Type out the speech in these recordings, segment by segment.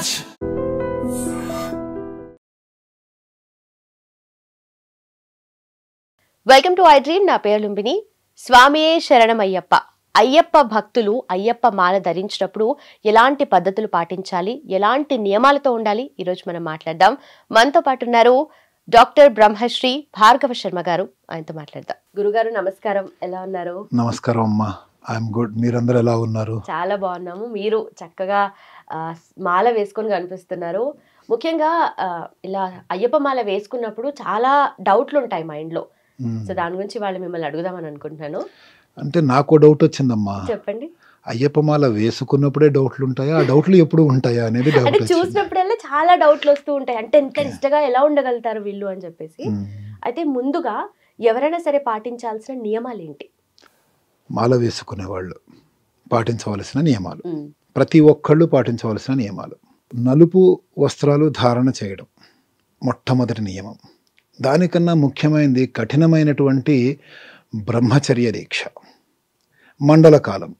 Raj. Welcome to I dream. నా పేరు లుంబిని. స్వామియే శరణమయ్యప్ప. అయ్యప్ప భక్తులు అయ్యప్ప మాల ధరించినప్పుడు ఎలాంటి పద్ధతులు పాటించాలి, ఎలాంటి నియమాలతో ఉండాలి, ఈరోజు మనం మాట్లాడదాం. మనతో పాటు ఉన్నారు డాక్టర్ బ్రహ్మశ్రీ భార్గవ శర్మ గారు. ఆయనతో మాట్లాడదాం. గురుగారు నమస్కారం, ఎలా ఉన్నారు? నమస్కారం అమ్మా, ఐఎమ్ గుడ్. మీరందరూ ఎలా ఉన్నారు? చాలా బాగున్నాము. మీరు చక్కగా మాల వేసుకొని కనిపిస్తున్నారు. ముఖ్యంగా ఇలా అయ్యప్ప మాల వేసుకున్నప్పుడు చాలా డౌట్లు ఉంటాయి మైండ్లో. సో దాని గురించి వాళ్ళు మిమ్మల్ని అడుగుదామని అనుకుంటున్నాను. అంటే నాకు డౌట్ వచ్చిందమ్మా. చెప్పండి. అయ్యప్ప మాల వేసుకున్నప్పుడే డౌట్లు ఉంటాయా, ఆ డౌట్లు ఎప్పుడు ఉంటాయా అనేది డౌట్. చూసినప్పుడల్లా చాలా డౌట్లు వస్తూ ఉంటాయి. అంటే ఎంత నిష్టగా ఎలా ఉండగలుగుతారు వీళ్ళు అని చెప్పేసి. అయితే ముందుగా ఎవరైనా సరే పాటించాల్సిన నియమాలు ఏంటి? మాల వేసుకునే వాళ్ళు పాటించవలసిన నియమాలు, ప్రతి ఒక్కళ్ళు పాటించవలసిన నియమాలు. నలుపు వస్త్రాలు ధారణ చేయడం మొట్టమొదటి నియమం. దానికన్నా ముఖ్యమైనది కఠినమైనటువంటి బ్రహ్మచర్య దీక్ష. మండలకాలం.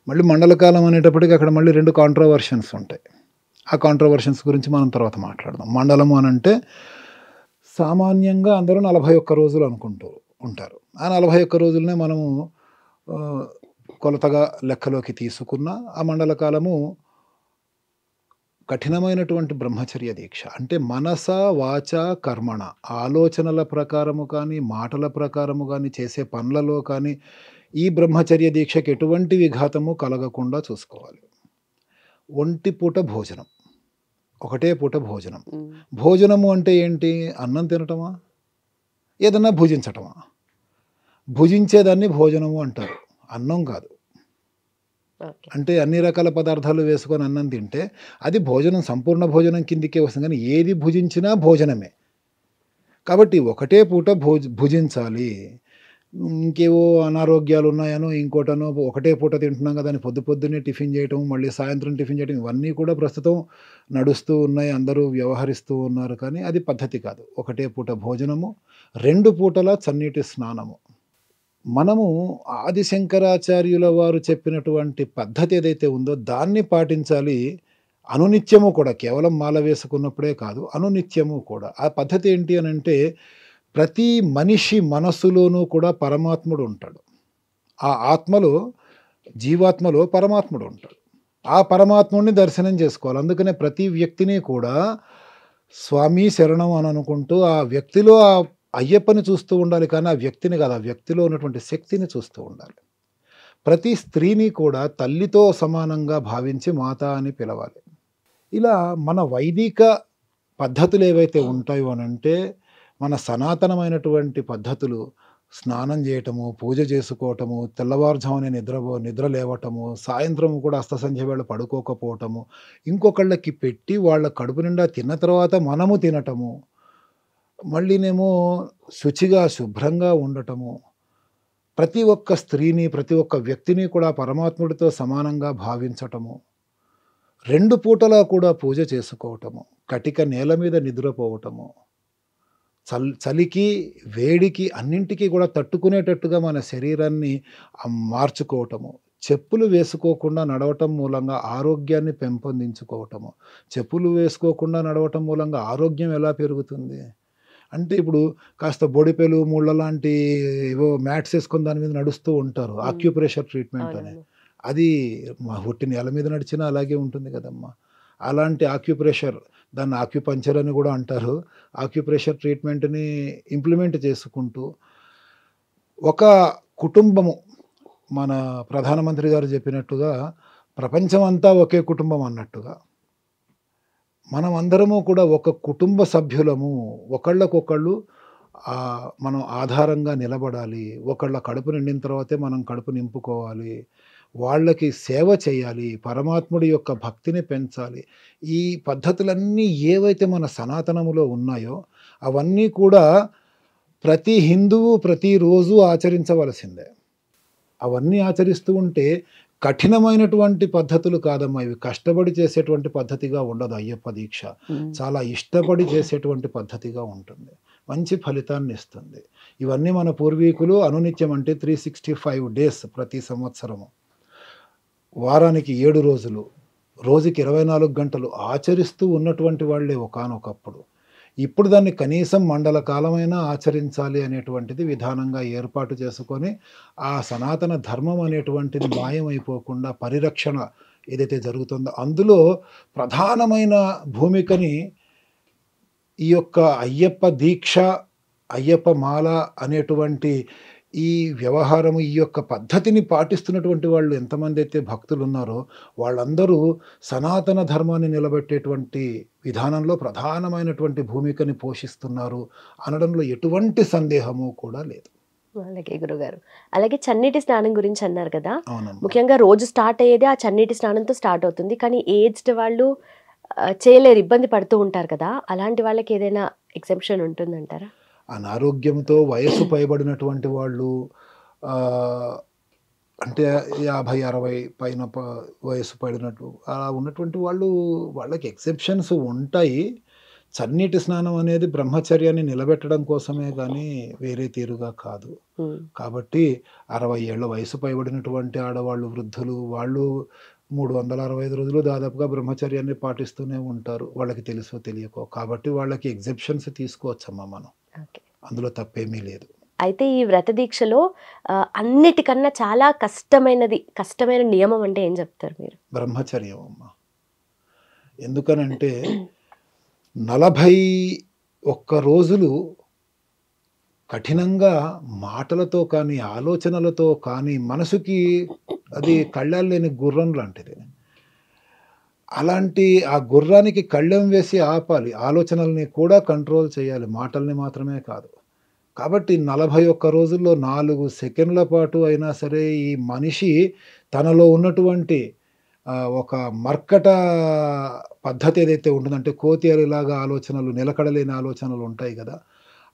మళ్ళీ మండలకాలం అనేటప్పటికీ అక్కడ మళ్ళీ రెండు కాంట్రవర్షన్స్ ఉంటాయి. ఆ కాంట్రవర్షన్స్ గురించి మనం తర్వాత మాట్లాడదాం. మండలము అని అంటే సామాన్యంగా అందరూ 41 రోజులు అనుకుంటూ ఉంటారు. ఆ 41 రోజులనే మనము కొలతగా లెక్కలోకి తీసుకున్న ఆ మండలకాలము కఠినమైనటువంటి బ్రహ్మచర్య దీక్ష. అంటే మనస వాచ కర్మణ, ఆలోచనల ప్రకారము కానీ మాటల ప్రకారము కానీ చేసే పనులలో కానీ ఈ బ్రహ్మచర్య దీక్షకి ఎటువంటి విఘాతము కలగకుండా చూసుకోవాలి. ఒంటి పూట భోజనం, ఒకటే పూట భోజనం. భోజనము అంటే ఏంటి? అన్నం తినటమా, ఏదన్నా భుజించటమా? భుజించేదాన్ని భోజనము అంటారు, అన్నం కాదు. అంటే అన్ని రకాల పదార్థాలు వేసుకొని అన్నం తింటే అది భోజనం, సంపూర్ణ భోజనం కిందికే వస్తుంది. కానీ ఏది భుజించినా భోజనమే. కాబట్టి ఒకటే పూట భుజించాలి. ఇంకేవో అనారోగ్యాలు ఉన్నాయనో ఇంకోటనో ఒకటే పూట తింటున్నాం కదా అని పొద్దున్నే టిఫిన్ చేయటం, మళ్ళీ సాయంత్రం టిఫిన్ చేయటం, ఇవన్నీ కూడా ప్రస్తుతం నడుస్తూ ఉన్నాయి, అందరూ వ్యవహరిస్తూ ఉన్నారు. కానీ అది పద్ధతి కాదు. ఒకటే పూట భోజనము, 2 పూటల చన్నీటి స్నానము. మనము ఆదిశంకరాచార్యుల వారు చెప్పినటువంటి పద్ధతి ఏదైతే ఉందో దాన్ని పాటించాలి అనునిత్యము కూడా. కేవలం మాల వేసుకున్నప్పుడే కాదు, అనునిత్యము కూడా. ఆ పద్ధతి ఏంటి అని అంటే, ప్రతి మనిషి మనస్సులోనూ కూడా పరమాత్ముడు ఉంటాడు. ఆ ఆత్మలో, జీవాత్మలో పరమాత్ముడు ఉంటాడు. ఆ పరమాత్ముడిని దర్శనం చేసుకోవాలి. అందుకనే ప్రతి వ్యక్తిని కూడా స్వామి శరణం అని అనుకుంటూ ఆ వ్యక్తిలో ఆ అయ్యప్పని చూస్తూ ఉండాలి. కానీ ఆ వ్యక్తిని కాదు, ఆ వ్యక్తిలో ఉన్నటువంటి శక్తిని చూస్తూ ఉండాలి. ప్రతి స్త్రీని కూడా తల్లితో సమానంగా భావించి మాత అని పిలవాలి. ఇలా మన వైదిక పద్ధతులు ఏవైతే ఉంటాయో అనంటే, మన సనాతనమైనటువంటి పద్ధతులు, స్నానం చేయటము, పూజ చేసుకోవటము, తెల్లవారుజామునే నిద్ర లేవటము, సాయంత్రం కూడా అస్తసంధ్య వేళ పడుకోకపోవటము, ఇంకొకళ్ళకి పెట్టి వాళ్ళ కడుపు నిండా తిన్న తర్వాత మనము తినటము, మళ్ళీనేమో శుచిగా శుభ్రంగా ఉండటము, ప్రతి ఒక్క స్త్రీని, ప్రతి ఒక్క వ్యక్తిని కూడా పరమాత్ముడితో సమానంగా భావించటము, 2 పూటలా కూడా పూజ చేసుకోవటము, కటిక నేల మీద నిద్రపోవటము, చలికి వేడికి అన్నింటికీ కూడా తట్టుకునేటట్టుగా మన శరీరాన్ని మార్చుకోవటము, చెప్పులు వేసుకోకుండా నడవటం మూలంగా ఆరోగ్యాన్ని పెంపొందించుకోవటము. చెప్పులు వేసుకోకుండా నడవటం మూలంగా ఆరోగ్యం ఎలా పెరుగుతుంది అంటే, ఇప్పుడు కాస్త బొడిపెలు, ముళ్ళ లాంటి ఏవో మ్యాట్స్ వేసుకొని దాని మీద నడుస్తూ ఉంటారు, ఆక్యుప్రెషర్ ట్రీట్మెంట్ అని. అది ఒట్టి నేల మీద నడిచినా అలాగే ఉంటుంది కదమ్మా. అలాంటి ఆక్యుప్రెషర్, దాన్ని ఆక్యుపంచర్ అని కూడా అంటారు, ఆక్యుప్రెషర్ ట్రీట్మెంట్ని ఇంప్లిమెంట్ చేసుకుంటూ ఒక కుటుంబము, మన ప్రధానమంత్రి గారు చెప్పినట్టుగా ప్రపంచం అంతా ఒకే కుటుంబం అన్నట్టుగా మనం అందరము కూడా ఒక కుటుంబ సభ్యులము. ఒకళ్ళకొకళ్ళు మనం ఆధారంగా నిలబడాలి. ఒకళ్ళ కడుపు నిండిన తర్వాతే మనం కడుపు నింపుకోవాలి. వాళ్ళకి సేవ చేయాలి, పరమాత్ముడి యొక్క భక్తిని పెంచాలి. ఈ పద్ధతులన్నీ ఏవైతే మన సనాతనములో ఉన్నాయో అవన్నీ కూడా ప్రతి హిందువు ప్రతిరోజు ఆచరించవలసిందే. అవన్నీ ఆచరిస్తూ ఉంటే కఠినమైనటువంటి పద్ధతులు కాదమ్మా ఇవి. కష్టపడి చేసేటువంటి పద్ధతిగా ఉండదు అయ్యప్ప దీక్ష. చాలా ఇష్టపడి చేసేటువంటి పద్ధతిగా ఉంటుంది, మంచి ఫలితాన్ని ఇస్తుంది. ఇవన్నీ మన పూర్వీకులు అనునిత్యం, అంటే 365 డేస్ ప్రతి సంవత్సరము, వారానికి 7 రోజులు, రోజుకి 24 గంటలు ఆచరిస్తూ ఉన్నటువంటి వాళ్ళే ఒకానొకప్పుడు. ఇప్పుడు దాన్ని కనీసం మండల కాలమైనా ఆచరించాలి అనేటువంటిది విధానంగా ఏర్పాటు చేసుకొని, ఆ సనాతన ధర్మం అనేటువంటిది మాయమైపోకుండా పరిరక్షణ ఏదైతే జరుగుతుందో, అందులో ప్రధానమైన భూమికని ఈ యొక్క అయ్యప్ప దీక్ష, అయ్యప్ప మాల అనేటువంటి ఈ వ్యవహారము, ఈ యొక్క పద్ధతిని పాటిస్తున్నటువంటి వాళ్ళు ఎంతమందైతే భక్తులున్నారో, వాళ్ళందరూ సనాతన ధర్మాన్ని నిలబెట్టేటువంటి విధానంలో ప్రధానమైనటువంటి భూమికని పోషిస్తున్నారు అనడంలో ఎటువంటి సందేహము కూడా లేదు. అలాగే గురుగారు. అలాగే చన్నీటి స్నానం గురించి అన్నారు కదా! అవునమ్మా. ముఖ్యంగా రోజు స్టార్ట్ అయ్యేదే ఆ చన్నీటి స్నానంతో స్టార్ట్ అవుతుంది. కానీ ఏజ్డ్ వాళ్ళు చేయలేరు, ఇబ్బంది పడుతూ ఉంటారు కదా! అలాంటి వాళ్ళకి ఏదైనా ఎగ్జెంప్షన్ ఉంటుందంటారా? అనారోగ్యంతో వయస్సు పైబడినటువంటి వాళ్ళు, ఆహ్, అంటే 50, 60 పైన వయస్సు పడినట్టు అలా ఉన్నటువంటి వాళ్ళు, వాళ్ళకి ఎక్సెప్షన్స్ ఉంటాయి. చన్నీటి స్నానం అనేది బ్రహ్మచర్యాన్ని నిలబెట్టడం కోసమే గానీ వేరే తీరుగా కాదు. హ్మ్. కాబట్టి 60 ఏళ్ల వయసు పైబడినటువంటి ఆడవాళ్ళు, వృద్ధులు వాళ్ళు 365 రోజులు దాదాపుగా బ్రహ్మచర్యాన్ని పాటిస్తూనే ఉంటారు. వాళ్ళకి తెలుసో తెలియకో. కాబట్టి వాళ్ళకి ఎగ్జెప్షన్స్ తీసుకోవచ్చమ్మా మనం. ఓకే. అందులో తప్పేమీ లేదు. అయితే ఈ వ్రత దీక్షలో అన్నిటికన్నా చాలా కష్టమైన నియమం అంటే ఏం చెప్తారు మీరు? బ్రహ్మచర్యం అమ్మా. ఎందుకనంటే 41 రోజులు కఠినంగా మాటలతో కానీ, ఆలోచనలతో కానీ, మనసుకి అది కళ్ళాలు లేని గుర్రం లాంటిది. అలాంటి ఆ గుర్రానికి కళ్ళెం వేసి ఆపాలి. ఆలోచనల్ని కూడా కంట్రోల్ చేయాలి. మాటల్ని మాత్రమే కాదు. కాబట్టి 41 రోజుల్లో 4 సెకండ్ల పాటు అయినా సరే ఈ మనిషి తనలో ఉన్నటువంటి ఒక మర్కట పద్ధతి ఏదైతే ఉంటుందంటే, కోతి అలిలాగా ఆలోచనలు, నిలకడలేని ఆలోచనలు ఉంటాయి గదా!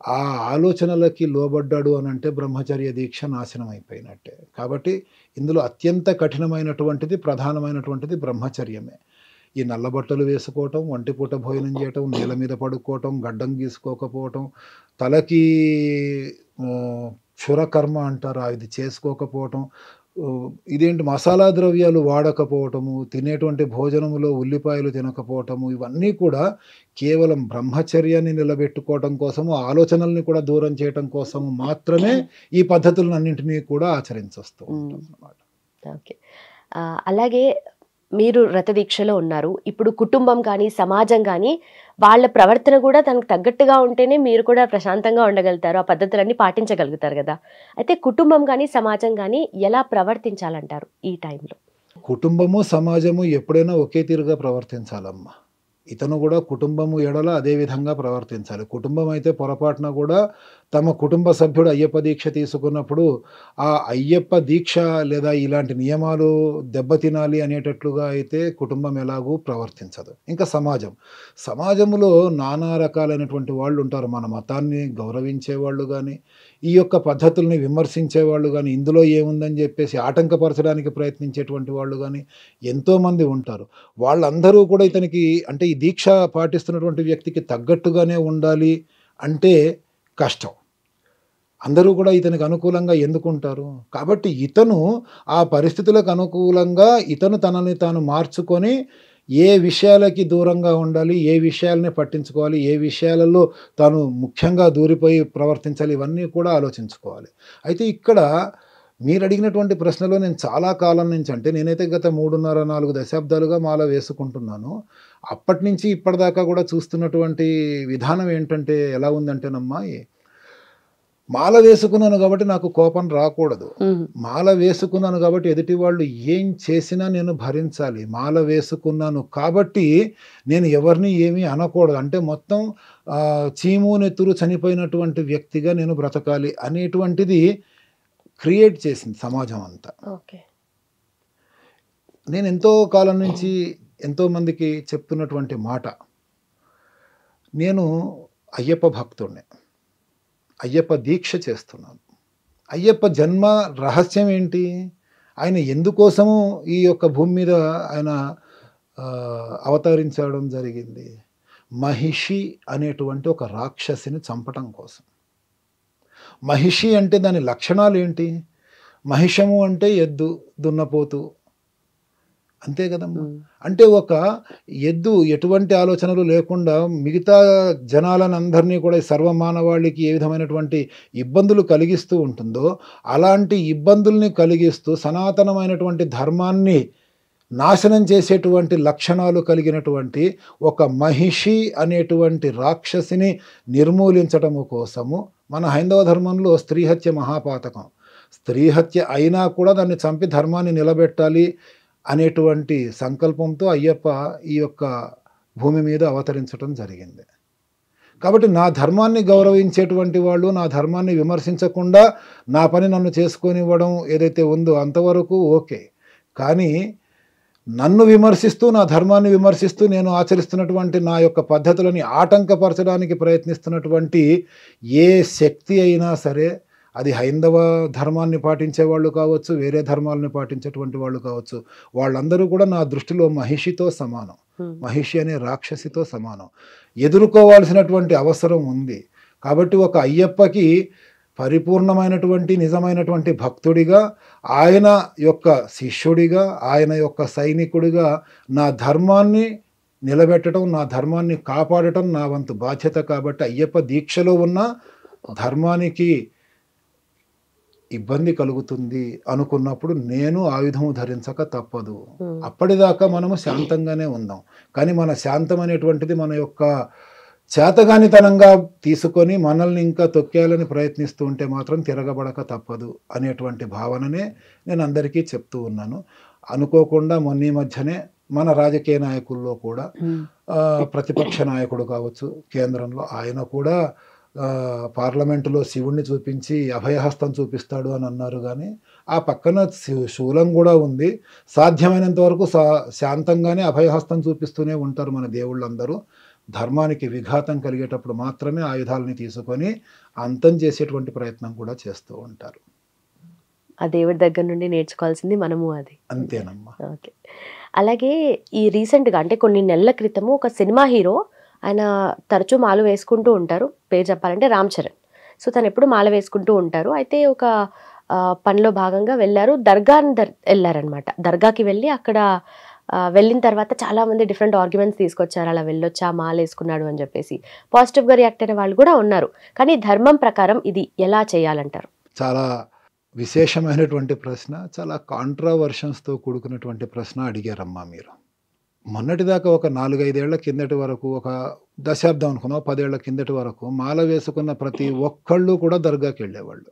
ఆ ఆలోచనలకి లోబడ్డాడు అనంటే బ్రహ్మచర్య దీక్ష నాశనం అయిపోయినట్టే. కాబట్టి ఇందులో అత్యంత కఠినమైనటువంటిది, ప్రధానమైనటువంటిది బ్రహ్మచర్యమే. ఈ నల్ల బట్టలు వేసుకోవటం, ఒంటిపూట భోజనం చేయటం, నేల మీద పడుకోవటం, గడ్డం గీసుకోకపోవటం, తలకి క్షురకర్మ అంటారు, ఇది చేసుకోకపోవటం, ఇదేంటి మసాలా ద్రవ్యాలు వాడకపోవటము, తినేటువంటి భోజనములో ఉల్లిపాయలు తినకపోవటము, ఇవన్నీ కూడా కేవలం బ్రహ్మచర్యాన్ని నిలబెట్టుకోవటం కోసము, ఆలోచనల్ని కూడా దూరం చేయటం కోసము మాత్రమే ఈ పద్ధతులన్నింటినీ కూడా ఆచరించొస్తూ ఉంటాం అన్నమాట. ఓకే. అలాగే మీరు వ్రత దీక్షలో ఉన్నారు. ఇప్పుడు కుటుంబం కానీ, సమాజం కానీ వాళ్ళ ప్రవర్తన కూడా తనకు తగ్గట్టుగా ఉంటేనే మీరు కూడా ప్రశాంతంగా ఉండగలుగుతారు. ఆ పద్ధతులన్నీ పాటించగలుగుతారు కదా! అయితే కుటుంబం కానీ, సమాజం కానీ ఎలా ప్రవర్తించాలంటారు ఈ టైంలో? కుటుంబము, సమాజము ఎప్పుడైనా ఒకే తీరుగా ప్రవర్తించాలమ్మా. ఇతను కూడా కుటుంబము ఎడల అదే విధంగా ప్రవర్తించాలి. కుటుంబం అయితే పొరపాటున కూడా తమ కుటుంబ సభ్యుడు అయ్యప్ప దీక్ష తీసుకున్నప్పుడు ఆ అయ్యప్ప దీక్ష లేదా ఇలాంటి నియమాలు దెబ్బతినాలి అనేటట్లుగా అయితే కుటుంబం ఎలాగూ ప్రవర్తించదు. ఇంకా సమాజంలో నానా రకాలైనటువంటి వాళ్ళు ఉంటారు. మన మతాన్ని గౌరవించేవాళ్ళు గానీ, ఈ యొక్క పద్ధతుల్ని విమర్శించేవాళ్ళు గానీ, ఇందులో ఏముందని చెప్పేసి ఆటంకపరచడానికి ప్రయత్నించేటువంటి వాళ్ళు గానీ ఎంతోమంది ఉంటారు. వాళ్ళందరూ కూడా ఇతనికి, అంటే ఈ దీక్ష పాటిస్తున్నటువంటి వ్యక్తికి తగ్గట్టుగానే ఉండాలి అంటే కష్టం. అందరూ కూడా ఇతనికి అనుకూలంగా ఎందుకుంటారు? కాబట్టి ఇతను ఆ పరిస్థితులకు అనుకూలంగా ఇతను తనని తాను మార్చుకొని ఏ విషయాలకి దూరంగా ఉండాలి, ఏ విషయాలని పట్టించుకోవాలి, ఏ విషయాలలో తాను ముఖ్యంగా దూరిపోయి ప్రవర్తించాలి, ఇవన్నీ కూడా ఆలోచించుకోవాలి. అయితే ఇక్కడ మీరడిగినటువంటి ప్రశ్నలో నేను చాలా కాలం నుంచి, అంటే నేనైతే గత 3.5, 4 దశాబ్దాలుగా మాల వేసుకుంటున్నాను. అప్పటి నుంచి ఇప్పటిదాకా కూడా చూస్తున్నటువంటి విధానం ఏంటంటే ఎలా ఉందంటేనమ్మా, మాల వేసుకున్నాను కాబట్టి నాకు కోపం రాకూడదు. మాల వేసుకున్నాను కాబట్టి ఎదుటి వాళ్ళు ఏం చేసినా నేను భరించాలి. మాల వేసుకున్నాను కాబట్టి నేను ఎవరిని ఏమీ అనకూడదు. అంటే మొత్తం చీము నెత్తురు చనిపోయినటువంటి వ్యక్తిగా నేను బ్రతకాలి అనేటువంటిది క్రియేట్ చేసింది సమాజం అంతా. నేను ఎంతో కాలం నుంచి ఎంతోమందికి చెప్తున్నటువంటి మాట, నేను అయ్యప్ప భక్తుడిని, అయ్యప్ప దీక్ష చేస్తున్నాను. అయ్యప్ప జన్మ రహస్యం ఏంటి? ఆయన ఎందుకోసము ఈ యొక్క భూమి మీద ఆయన అవతరించడం జరిగింది? మహిషి అనేటువంటి ఒక రాక్షసిని చంపటం కోసం. మహిషి అంటే దాని లక్షణాలు ఏంటి? మహిషము అంటే ఎద్దు, దున్నపోతు, అంతే కదమ్మా. ఉమ్, అంటే ఒక ఎద్దు ఎటువంటి ఆలోచనలు లేకుండా మిగతా జనాలనందరినీ కూడా ఈ సర్వమానవాళికి ఏ విధమైనటువంటి ఇబ్బందులు కలిగిస్తూ ఉంటుందో, అలాంటి ఇబ్బందుల్ని కలిగిస్తూ సనాతనమైనటువంటి ధర్మాన్ని నాశనం చేసేటువంటి లక్షణాలు కలిగినటువంటి ఒక మహిషి అనేటువంటి రాక్షసిని నిర్మూలించటము కోసము మన హైందవ ధర్మంలో స్త్రీ హత్య మహాపాతకం. స్త్రీ హత్య అయినా కూడా దాన్ని చంపి ధర్మాన్ని నిలబెట్టాలి అనేటువంటి సంకల్పంతో అయ్యప్ప ఈ యొక్క భూమి మీద అవతరించటం జరిగింది. కాబట్టి నా ధర్మాన్ని గౌరవించేటువంటి వాళ్ళు నా ధర్మాన్ని విమర్శించకుండా నా పని నన్ను చేసుకొనివ్వడం ఏదైతే ఉందో అంతవరకు ఓకే. కానీ నన్ను విమర్శిస్తూ నా ధర్మాన్ని విమర్శిస్తూ నేను ఆచరిస్తున్నటువంటి నా యొక్క పద్ధతులని ఆటంకపరచడానికి ప్రయత్నిస్తున్నటువంటి ఏ శక్తి అయినా సరే, అది హైందవ ధర్మాన్ని పాటించే వాళ్ళు కావచ్చు, వేరే ధర్మాలను పాటించేటువంటి వాళ్ళు కావచ్చు, వాళ్ళందరూ కూడా నా దృష్టిలో మహిషితో సమానం. మహిషి అనే రాక్షసితో సమానం. ఎదుర్కోవాల్సినటువంటి అవసరం ఉంది. కాబట్టి ఒక అయ్యప్పకి పరిపూర్ణమైనటువంటి నిజమైనటువంటి భక్తుడిగా, ఆయన యొక్క శిష్యుడిగా, ఆయన యొక్క సైనికుడిగా నా ధర్మాన్ని నిలబెట్టడం, నా ధర్మాన్ని కాపాడటం నా వంతు బాధ్యత. కాబట్టి అయ్యప్ప దీక్షలో ఉన్న ధర్మానికి ఇబ్బంది కలుగుతుంది అనుకున్నప్పుడు నేను ఆయుధము ధరించక తప్పదు. అప్పటిదాకా మనము శాంతంగానే ఉందాం. కానీ మన శాంతం అనేటువంటిది మన యొక్క చేతగానితనంగా తీసుకొని మనల్ని ఇంకా తొక్కేయాలని ప్రయత్నిస్తూ ఉంటే మాత్రం తిరగబడక తప్పదు అనేటువంటి భావననే నేను అందరికీ చెప్తూ ఉన్నాను. అనుకోకుండా మొన్న మధ్యనే మన రాజకీయ నాయకుల్లో కూడా ప్రతిపక్ష నాయకుడు కావచ్చు కేంద్రంలో, ఆయన కూడా పార్లమెంటులో శివుణ్ణి చూపించి అభయహస్తం చూపిస్తాడు అని అన్నారు. కానీ ఆ పక్కన శూలం కూడా ఉంది. సాధ్యమైనంత వరకు శాంతంగానే అభయహస్తం చూపిస్తూనే ఉంటారు మన దేవుళ్ళందరూ. ధర్మానికి విఘాతం కలిగేటప్పుడు మాత్రమే ఆయుధాలని తీసుకొని అంతం చేసేటువంటి ప్రయత్నం కూడా చేస్తూ ఉంటారు. ఆ దేవుడి దగ్గర నుండి నేర్చుకోవాల్సింది మనము అది. అంతేనమ్మా. ఓకే. అలాగే ఈ రీసెంట్గా అంటే కొన్ని నెలల క్రితము ఒక సినిమా హీరో, ఆయన తరచూ మాల వేసుకుంటూ ఉంటారు, పేరు చెప్పాలంటే రామ్ చరణ్. సో తను ఎప్పుడు మాల వేసుకుంటూ ఉంటారు. అయితే ఒక పనిలో భాగంగా వెళ్ళారు, దర్గాని వెళ్ళారనమాట. దర్గాకి వెళ్ళి అక్కడ వెళ్ళిన తర్వాత చాలామంది డిఫరెంట్ ఆర్గ్యుమెంట్స్ తీసుకొచ్చారు, అలా వెళ్ళొచ్చా మాల వేసుకున్నాడు అని చెప్పేసి. పాజిటివ్గా రియాక్ట్ అయిన వాళ్ళు కూడా ఉన్నారు. కానీ ధర్మం ప్రకారం ఇది ఎలా చేయాలంటారు? చాలా విశేషమైనటువంటి ప్రశ్న, చాలా కాంట్రావర్షన్స్తో కూడుకున్నటువంటి ప్రశ్న అడిగారమ్మా మీరు. మొన్నటిదాకా ఒక 4-5 ఏళ్ల కిందటి వరకు, ఒక దశాబ్దం అనుకున్నాం, 10 ఏళ్ల కిందటి వరకు మాల వేసుకున్న ప్రతి ఒక్కళ్ళు కూడా దర్గాకి వెళ్ళేవాళ్ళు.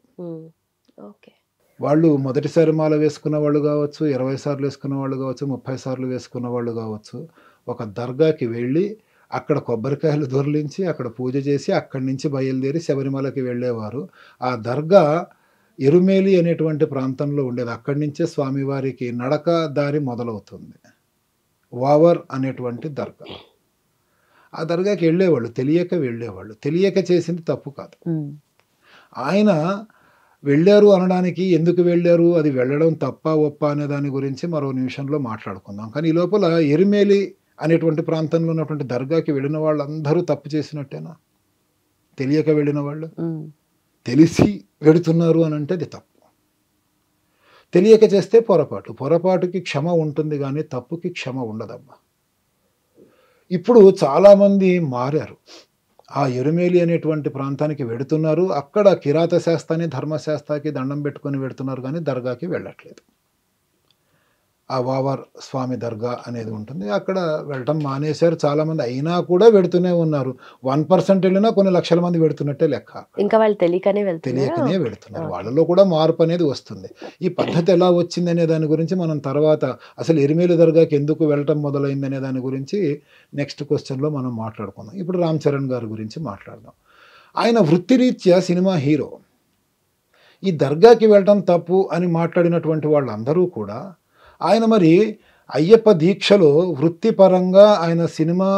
ఓకే. వాళ్ళు మొదటిసారి మాల వేసుకున్న వాళ్ళు కావచ్చు, 20 సార్లు వేసుకున్న వాళ్ళు కావచ్చు, 30 సార్లు వేసుకున్న వాళ్ళు కావచ్చు, ఒక దర్గాకి వెళ్ళి అక్కడ కొబ్బరికాయలు దొర్లించి అక్కడ పూజ చేసి అక్కడి నుంచి బయలుదేరి శబరిమలకి వెళ్ళేవారు. ఆ దర్గా ఎరుమేలి అనేటువంటి ప్రాంతంలో ఉండేది. అక్కడి నుంచే స్వామివారికి నడక దారి మొదలవుతుంది. వావర్ అనేటువంటి దర్గా. ఆ దర్గాకి వెళ్ళేవాళ్ళు, తెలియక వెళ్ళేవాళ్ళు. తెలియక చేసింది తప్పు కాదు. ఆయన వెళ్ళారు అనడానికి ఎందుకు వెళ్ళారు, అది వెళ్ళడం తప్ప ఒప్ప అనే దాని గురించి మరో నిమిషంలో మాట్లాడుకుందాం. కానీ ఈ లోపల ఎరిమేలి అనేటువంటి ప్రాంతంలో ఉన్నటువంటి దర్గాకి వెళ్ళిన వాళ్ళందరూ తప్పు చేసినట్టేనా? తెలియక వెళ్ళిన వాళ్ళు తెలిసి వెడుతున్నారు అని అంటే అది తప్పు. తెలియక చేస్తే పొరపాటు, పొరపాటుకి క్షమ ఉంటుంది కానీ తప్పుకి క్షమ ఉండదమ్మా. ఇప్పుడు చాలామంది మారారు. ఆ ఎరుమేలి అనేటువంటి ప్రాంతానికి వెడుతున్నారు, అక్కడ కిరాత శాస్త్రాన్ని ధర్మశాస్త్రాకి దండం పెట్టుకొని వెడుతున్నారు కానీ దర్గాకి వెళ్ళట్లేదు. ఆ వావర్ స్వామి దర్గా అనేది ఉంటుంది, అక్కడ వెళ్ళటం మానేశారు చాలామంది. అయినా కూడా వెడుతూనే ఉన్నారు. 1% వెళ్ళినా కొన్ని లక్షల మంది వెడుతున్నట్టే లెక్క. ఇంకా వాళ్ళు తెలియకనే వెడుతున్నారు. వాళ్ళలో కూడా మార్పు అనేది వస్తుంది. ఈ పద్ధతి ఎలా వచ్చింది అనే దాని గురించి మనం తర్వాత, అసలు ఎరిమేలి దర్గాకి ఎందుకు వెళ్ళటం మొదలైంది అనే దాని గురించి నెక్స్ట్ క్వశ్చన్లో మనం మాట్లాడుకుందాం. ఇప్పుడు రామ్ చరణ్ గారి గురించి మాట్లాడదాం. ఆయన వృత్తిరీత్యా సినిమా హీరో. ఈ దర్గాకి వెళ్ళటం తప్పు అని మాట్లాడినటువంటి వాళ్ళందరూ కూడా ఆయన మరి అయ్యప్ప దీక్షలో వృత్తిపరంగా ఆయన సినిమా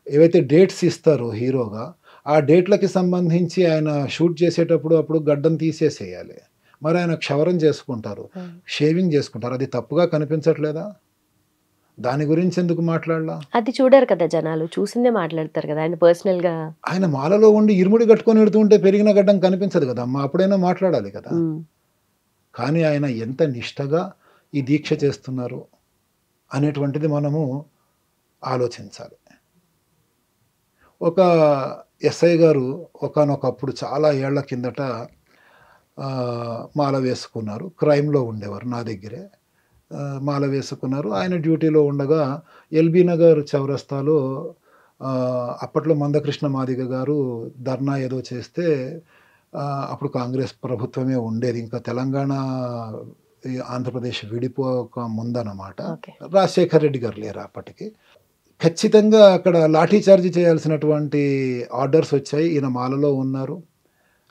ఏవైతే డేట్స్ ఇస్తారో హీరోగా, ఆ డేట్లకి సంబంధించి ఆయన షూట్ చేసేటప్పుడు అప్పుడు గడ్డం తీసేసేయాలి. మరి ఆయన క్షవరం చేసుకుంటారు, షేవింగ్ చేసుకుంటారు. అది తప్పుగా కనిపించట్లేదా? దాని గురించి ఎందుకు మాట్లాడలా? అది చూడారు కదా జనాలు, చూసిందే మాట్లాడతారు కదా. ఆయన పర్సనల్గా ఆయన మాలలో ఉండి ఇరుముడి కట్టుకొని ఎడుతుంటే పెరిగిన గడ్డం కనిపించదు కదా అమ్మ, అప్పుడైనా మాట్లాడాలి కదా. కానీ ఆయన ఎంత నిష్టగా ఈ దీక్ష చేస్తున్నారు అనేటువంటిది మనము ఆలోచించాలి. ఒక ఎస్ఐ గారు ఒకానొకప్పుడు చాలా ఏళ్ల కిందట మాల వేసుకున్నారు. క్రైమ్‌లో ఉండేవారు నా దగ్గరే. మాల వేసుకున్నారు. ఆయన డ్యూటీలో ఉండగా ఎల్బీ నగర్ చౌరస్తాలో అప్పట్లో మందకృష్ణ మాదిగ గారు ధర్నా ఏదో చేస్తే అప్పుడు కాంగ్రెస్ ప్రభుత్వమే ఉండేది. ఇంకా తెలంగాణ, ఆంధ్రప్రదేశ్ విడిపోక ముందనమాట. ఓకే. రాజశేఖర్ రెడ్డి గారు లేరు అప్పటికి. ఖచ్చితంగా అక్కడ లాఠీ చార్జ్ చేయాల్సినటువంటి ఆర్డర్స్ వచ్చాయి. ఈయన మాలలో ఉన్నారు.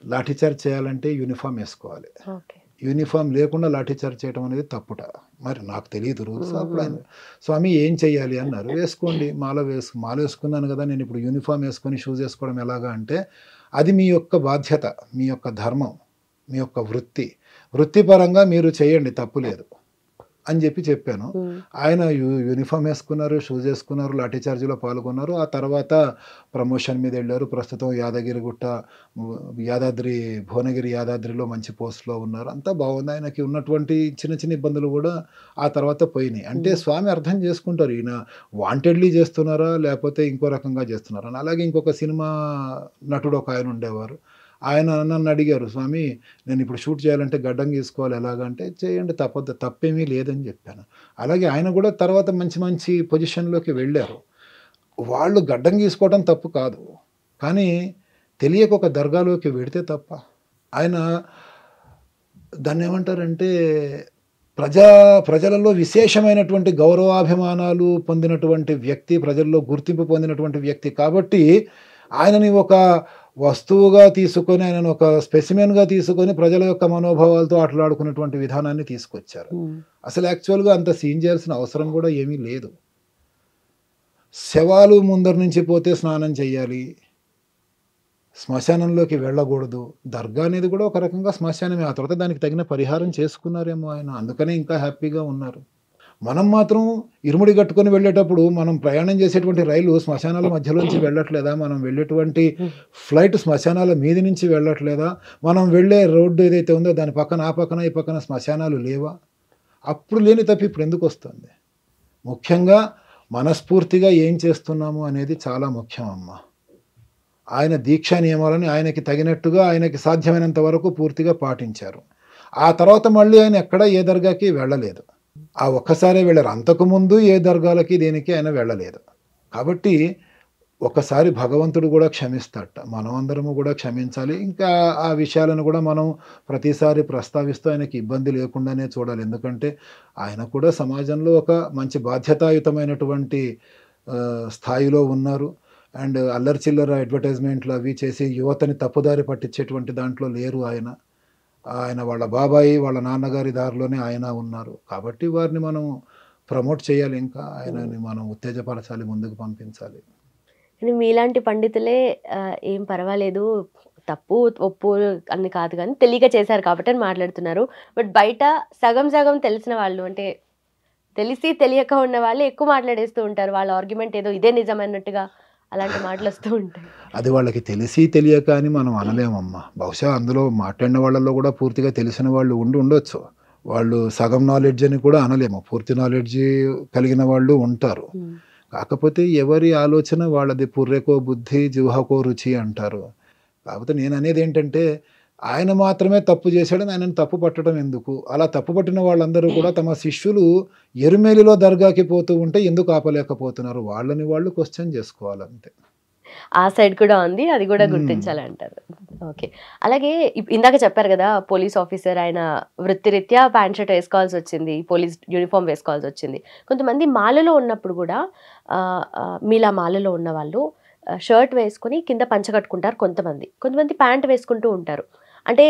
లాఠీ చార్జ్ చేయాలంటే యూనిఫామ్ వేసుకోవాలి. ఓకే. యూనిఫామ్ లేకుండా లాఠీ చార్జ్ చేయడం అనేది తప్పుట. మరి నాకు తెలియదు రూల్స్. అప్పుడు ఆయన, స్వామి ఏం చెయ్యాలి అన్నారు. వేసుకోండి, మాల వేసుకున్నాను కదా, నేను ఇప్పుడు యూనిఫామ్ వేసుకొని షూస్ వేసుకోవడం ఎలాగా అంటే, అది మీ యొక్క బాధ్యత, మీ యొక్క ధర్మం, మీ యొక్క వృత్తిపరంగా మీరు చేయండి, తప్పు లేదు అని చెప్పాను. ఆయన యూనిఫామ్ వేసుకున్నారు, షూస్ వేసుకున్నారు, లాఠీ చార్జీలో పాల్గొన్నారు. ఆ తర్వాత ప్రమోషన్ మీద వెళ్ళారు. ప్రస్తుతం భువనగిరి యాదాద్రిలో మంచి పోస్ట్లో ఉన్నారు. అంతా బాగుంది. ఆయనకి ఉన్నటువంటి చిన్న చిన్న ఇబ్బందులు కూడా ఆ తర్వాత పోయినాయి. అంటే స్వామి అర్థం చేసుకుంటారు, ఈయన వాంటెడ్లీ చేస్తున్నారా లేకపోతే ఇంకో రకంగా చేస్తున్నారా అని. అలాగే ఇంకొక సినిమా నటుడు ఒక ఆయన ఉండేవారు. ఆయన నన్ను అడిగారు, స్వామి నేను ఇప్పుడు షూట్ చేయాలంటే గడ్డం గీసుకోవాలి ఎలాగంటే, చేయండి, తప్పేమీ లేదని చెప్పాను. అలాగే ఆయన కూడా తర్వాత మంచి మంచి పొజిషన్లోకి వెళ్ళారు. వాళ్ళు గడ్డం గీసుకోవడం తప్పు కాదు, కానీ తెలియక ఒక దర్గాలోకి వెడితే తప్ప. ఆయన దాన్ని ఏమంటారంటే ప్రజలలో విశేషమైనటువంటి గౌరవాభిమానాలు పొందినటువంటి వ్యక్తి, ప్రజల్లో గుర్తింపు పొందినటువంటి వ్యక్తి కాబట్టి ఆయనని ఒక వస్తువుగా తీసుకొని, ఆయనను ఒక స్పెసిమెన్గా తీసుకొని ప్రజల యొక్క మనోభావాలతో ఆటలాడుకున్నటువంటి విధానాన్ని తీసుకొచ్చారు. అసలు యాక్చువల్గా అంత సీన్ చేయాల్సిన అవసరం కూడా ఏమీ లేదు. శవాలు ముందర నుంచి పోతే స్నానం చేయాలి, శ్మశానంలోకి వెళ్ళకూడదు. దర్గా అనేది కూడా ఒక రకంగా శ్మశానమే. ఆ తర్వాత దానికి తగిన పరిహారం చేసుకున్నారేమో ఆయన, అందుకనే ఇంకా హ్యాపీగా ఉన్నారు. మనం మాత్రం ఇరుముడి కట్టుకొని వెళ్ళేటప్పుడు మనం ప్రయాణం చేసేటువంటి రైలు శ్మశానాల మధ్యలోంచి వెళ్ళట్లేదా? మనం వెళ్ళేటువంటి ఫ్లైట్ శ్మశానాల మీద నుంచి వెళ్ళట్లేదా? మనం వెళ్ళే రోడ్డు ఏదైతే ఉందో దాని పక్కన, ఆ పక్కన, ఈ పక్కన శ్మశానాలు లేవా? అప్పుడు లేని తప్పి ఇప్పుడు ఎందుకు వస్తుంది? ముఖ్యంగా మనస్ఫూర్తిగా ఏం చేస్తున్నాము అనేది చాలా ముఖ్యం అమ్మ. ఆయన దీక్షా నియమాలని ఆయనకి తగినట్టుగా, ఆయనకి సాధ్యమైనంత వరకు పూర్తిగా పాటించారు. ఆ తర్వాత మళ్ళీ ఆయన ఎక్కడ ఏ దర్గాకి వెళ్ళలేదు. ఆ ఒక్కసారే వెళ్ళారు. అంతకుముందు ఏ దర్గాలకి దేనికి ఆయన వెళ్ళలేదు. కాబట్టి ఒకసారి భగవంతుడు కూడా క్షమిస్తాడట, మనమందరము కూడా క్షమించాలి. ఇంకా ఆ విషయాలను కూడా మనం ప్రతిసారి ప్రస్తావిస్తూ ఆయనకి ఇబ్బంది లేకుండానే చూడాలి. ఎందుకంటే ఆయన కూడా సమాజంలో ఒక మంచి బాధ్యతాయుతమైనటువంటి స్థాయిలో ఉన్నారు. అండ్ అల్లరి చిల్లర అడ్వర్టైజ్మెంట్లు అవి చేసి యువతని తప్పుదారి పట్టించేటువంటి దాంట్లో లేరు ఆయన. వాళ్ళ బాబాయి, వాళ్ళ నాన్నగారి దారిలోనే ఆయన ఉన్నారు. కాబట్టి వారిని మనం ప్రమోట్ చేయాలి, ఇంకా ఆయనని మనం ఉత్తేజపరచాలి, ముందుకు పంపించాలి. మీలాంటి పండితులే ఏం పర్వాలేదు, తప్పు ఒప్పు అని కాదు కానీ తెలియక చేశారు కాబట్టి అని మాట్లాడుతున్నారు. బట్ బయట సగం సగం తెలిసిన వాళ్ళు, అంటే తెలిసి తెలియక ఉన్న వాళ్ళు ఎక్కువ మాట్లాడేస్తూ ఉంటారు. వాళ్ళ ఆర్గ్యుమెంట్ ఏదో ఇదే నిజమైనట్టుగా అలాంటి మాటలు వస్తూ ఉంటాయి. అది వాళ్ళకి తెలిసి తెలియక అని మనం అనలేమమ్మా. బహుశా అందులో మాట్లాడిన వాళ్ళల్లో కూడా పూర్తిగా తెలిసిన వాళ్ళు ఉండొచ్చు. వాళ్ళు సగం నాలెడ్జ్ అని కూడా అనలేము, పూర్తి నాలెడ్జ్ కలిగిన వాళ్ళు ఉంటారు. కాకపోతే ఎవరి ఆలోచన వాళ్ళది. పుర్రెకో బుద్ధి జిహ్వకో రుచి అంటారు. కాకపోతే నేను అనేది ఏంటంటే, ఆయన మాత్రమే తప్పు చేశాడని ఆయనను తప్పు పట్టడం ఎందుకు? అలా తప్పు పట్టిన వాళ్ళందరూ కూడా తమ శిష్యులు ఎరుమేలిలో దర్గాకి పోతూ ఉంటే ఎందుకు ఆపలేకపోతున్నారు? వాళ్ళని వాళ్ళు క్వశ్చన్ చేసుకోవాలంతే. ఆ సైడ్ కూడా ఉంది, అది కూడా గుర్తించాలంటారు. ఓకే. అలాగే ఇందాక చెప్పారు కదా, పోలీస్ ఆఫీసర్ ఆయన వృత్తిరీత్యా ప్యాంట్ షర్ట్ వేసుకోవాల్సి వచ్చింది, పోలీస్ యూనిఫామ్ వేసుకోవాల్సి వచ్చింది. కొంతమంది మాలలో ఉన్నప్పుడు కూడా మీలా మాలలో ఉన్న వాళ్ళు షర్ట్ వేసుకొని కింద పంచ కట్టుకుంటారు. కొంతమంది ప్యాంట్ వేసుకుంటూ ఉంటారు. అంటే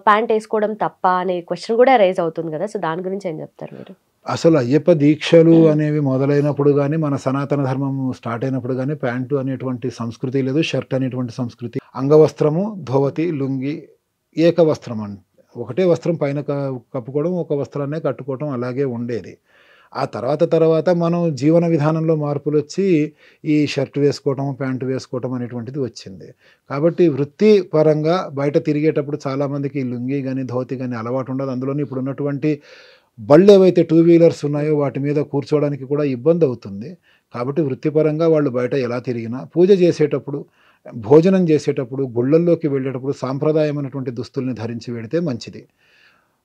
ప్యాంట్ వేసుకోవడం తప్ప అనే క్వశ్చన్ కూడా రైజ్ అవుతుంది కదా, సో దాని గురించి ఏం చెప్తారు మీరు? అసలు అయ్యప్ప దీక్షలు అనేవి మొదలైనప్పుడు కానీ, మన సనాతన ధర్మం స్టార్ట్ అయినప్పుడు కానీ ప్యాంటు అనేటువంటి సంస్కృతి లేదు, షర్ట్ అనేటువంటి సంస్కృతి. అంగవస్త్రము, ధోవతి, లుంగి, ఏకవస్త్రం ఒకటే వస్త్రం పైన కప్పుకోవడం, ఒక వస్త్రాన్నే కట్టుకోవడం అలాగే ఉండేది. ఆ తర్వాత మనం జీవన విధానంలో మార్పులు వచ్చి ఈ షర్ట్ వేసుకోవటం, ప్యాంటు వేసుకోవటం అనేటువంటిది వచ్చింది. కాబట్టి వృత్తిపరంగా బయట తిరిగేటప్పుడు చాలామందికి లుంగి కానీ ధోతి కానీ అలవాటు ఉండదు. అందులోని ఇప్పుడు ఉన్నటువంటి బళ్ళు ఏవైతే టూ వీలర్స్ ఉన్నాయో వాటి మీద కూర్చోవడానికి కూడా ఇబ్బంది అవుతుంది. కాబట్టి వృత్తిపరంగా వాళ్ళు బయట ఎలా తిరిగినా పూజ చేసేటప్పుడు, భోజనం చేసేటప్పుడు, గుళ్ళల్లోకి వెళ్ళేటప్పుడు సాంప్రదాయమైనటువంటి దుస్తుల్ని ధరించి వెడితే మంచిది.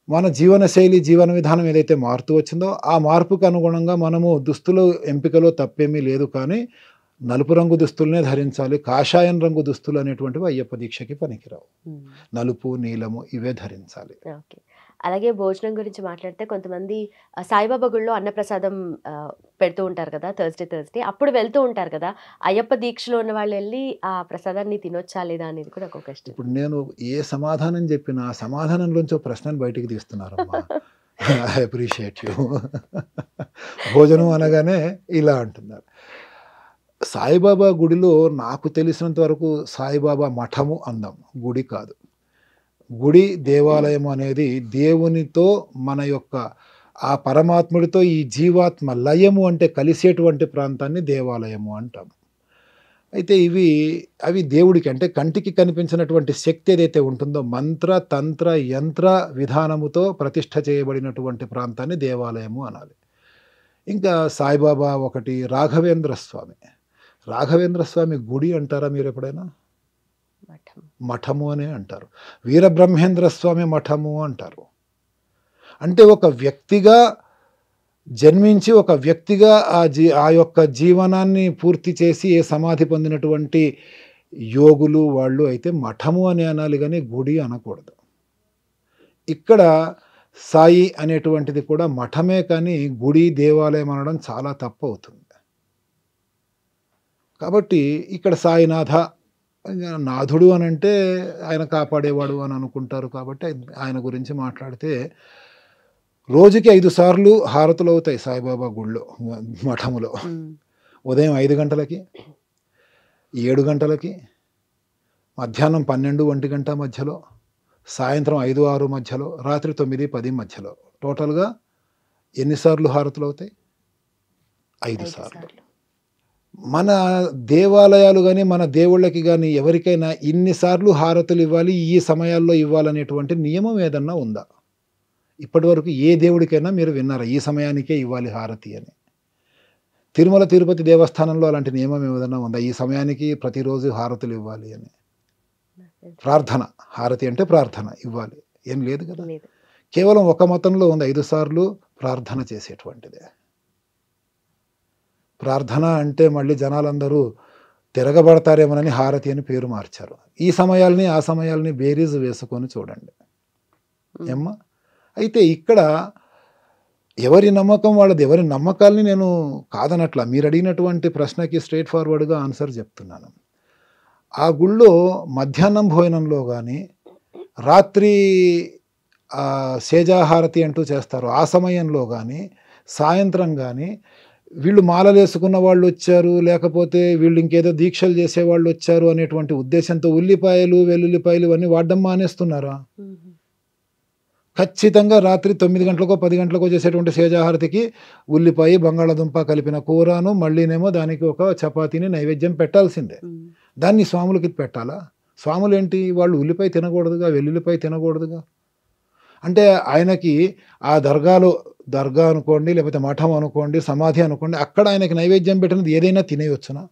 మన జీవనశైలి, జీవన విధానం ఏదైతే మారుతూ వచ్చిందో ఆ మార్పుకు అనుగుణంగా మనము దుస్తుల ఎంపికలో తప్పేమీ లేదు. కానీ నలుపు రంగు దుస్తులనే ధరించాలి. కాషాయం రంగు దుస్తులు అనేటువంటివి అయ్యప్ప దీక్షకి పనికిరావు. నలుపు, నీలము ఇవే ధరించాలి. ఓకే. అలాగే భోజనం గురించి మాట్లాడితే కొంతమంది సాయిబాబా గుడిలో అన్నప్రసాదం పెడుతూ ఉంటారు కదా! థర్స్‌డే అప్పుడు వెళ్తూ ఉంటారు కదా! అయ్యప్ప దీక్షలో ఉన్న వాళ్ళు ఎళ్లి ఆ ప్రసాదాన్ని తినొచ్చా లేదా అనేది కూడా ఒక క్వెషన్. ఇప్పుడు నేను ఏ సమాధానం చెప్పినా ఆ సమాధానంలోంచి ఒక ప్రశ్నను బయటికి తీస్తున్నారమ్మా. I appreciate you. భోజనం అనగానే ఇలా అంటున్నారు. సాయిబాబా గుడిలో నాకు తెలిసినంత వరకు సాయిబాబా మఠము అందాం, గుడి కాదు. గుడి, దేవాలయం అనేది దేవునితో మన యొక్క ఆ పరమాత్ముడితో ఈ జీవాత్మ లయము అంటే కలిసేటువంటి ప్రాంతాన్ని దేవాలయము అంటాం. అయితే అవి దేవుడికి అంటే కంటికి కనిపించినటువంటి శక్తి ఏదైతే ఉంటుందో మంత్ర, తంత్ర, యంత్ర విధానముతో ప్రతిష్ఠ చేయబడినటువంటి ప్రాంతాన్ని దేవాలయము అనాలి. ఇంకా సాయిబాబా ఒకటి, రాఘవేంద్ర స్వామి. రాఘవేంద్ర స్వామి గుడి అంటారా మీరు ఎప్పుడైనా? మఠము అనే అంటారు. వీరబ్రహ్మేంద్ర స్వామి మఠము అంటారు. అంటే ఒక వ్యక్తిగా జన్మించి ఒక వ్యక్తిగా ఆ యొక్క జీవనాన్ని పూర్తి చేసి సమాధి పొందినటువంటి యోగులు వాళ్ళు అయితే మఠము అని అనాలి కానీ గుడి అనకూడదు. ఇక్కడ సాయి అనేటువంటిది కూడా మఠమే కానీ గుడి, దేవాలయం అనడం చాలా తప్పు అవుతుంది. కాబట్టి ఇక్కడ సాయినాథ, నాథుడు అని అంటే ఆయన కాపాడేవాడు అని అనుకుంటారు. కాబట్టి ఆయన గురించి మాట్లాడితే రోజుకి 5 సార్లు హారతులు అవుతాయి సాయిబాబా గుళ్ళో, మఠములో. ఉదయం 5 గంటలకి, 7 గంటలకి, మధ్యాహ్నం 12, 1 గంట మధ్యలో, సాయంత్రం 5, 6 మధ్యలో, రాత్రి 9, 10 మధ్యలో. టోటల్గా ఎన్నిసార్లు హారతులు అవుతాయి? 5 సార్లు. మన దేవాలయాలు కానీ మన దేవుళ్ళకి కానీ ఎవరికైనా ఇన్నిసార్లు హారతులు ఇవ్వాలి, ఈ సమయాల్లో ఇవ్వాలనేటువంటి నియమం ఏదన్నా ఉందా? ఇప్పటి వరకు ఏ దేవుడికైనా మీరు విన్నారా ఈ సమయానికే ఇవ్వాలి హారతి అని? తిరుమల తిరుపతి దేవస్థానంలో అలాంటి నియమం ఏదైనా ఉందా ఈ సమయానికి ప్రతిరోజు హారతులు ఇవ్వాలి అని? ప్రార్థన, హారతి అంటే ప్రార్థన ఇవ్వాలి, ఏం లేదు కదా. కేవలం ఒక మతంలో ఉంది 5 సార్లు ప్రార్థన చేసేటువంటిదే. ప్రార్థన అంటే మళ్ళీ జనాలందరూ తిరగబడతారేమోనని హారతి అని పేరు మార్చారు. ఈ సమయాల్ని ఆ సమయాల్ని బేరీజు వేసుకొని చూడండి ఏమ్మా. అయితే ఇక్కడ ఎవరి నమ్మకం వాళ్ళది, ఎవరి నమ్మకాల్ని నేను కాదనట్లా. మీరు అడిగినటువంటి ప్రశ్నకి స్ట్రైట్ ఫార్వర్డ్గా ఆన్సర్ చెప్తున్నాను. ఆ గుళ్ళో మధ్యాహ్నం భోజనంలో కానీ, రాత్రి సేజాహారతి అంటూ చేస్తారు ఆ సమయంలో కానీ, సాయంత్రం కానీ వీళ్ళు మాలలు వేసుకున్న వాళ్ళు వచ్చారు, లేకపోతే వీళ్ళు ఇంకేదో దీక్షలు చేసేవాళ్ళు వచ్చారు అనేటువంటి ఉద్దేశంతో ఉల్లిపాయలు, వెల్లుల్లిపాయలు ఇవన్నీ వాడడం మానేస్తున్నారా? ఖచ్చితంగా రాత్రి 9 గంటలకో 10 గంటలకో చేసేటువంటి సేజాహారతికి ఉల్లిపాయ, బంగాళాదుంప కలిపిన కూరను, మళ్ళీనేమో దానికి ఒక చపాతీని నైవేద్యం పెట్టాల్సిందే. దాన్ని స్వాములకి పెట్టాలా? స్వాములు ఏంటి, వాళ్ళు ఉల్లిపాయ తినకూడదుగా, వెల్లుల్లిపాయ తినకూడదుగా. అంటే ఆయనకి ఆ దర్గా అనుకోండి, లేకపోతే మఠం అనుకోండి, సమాధి అనుకోండి, అక్కడ ఆయనకి నైవేద్యం పెట్టినది ఏదైనా తినేయొచ్చునా?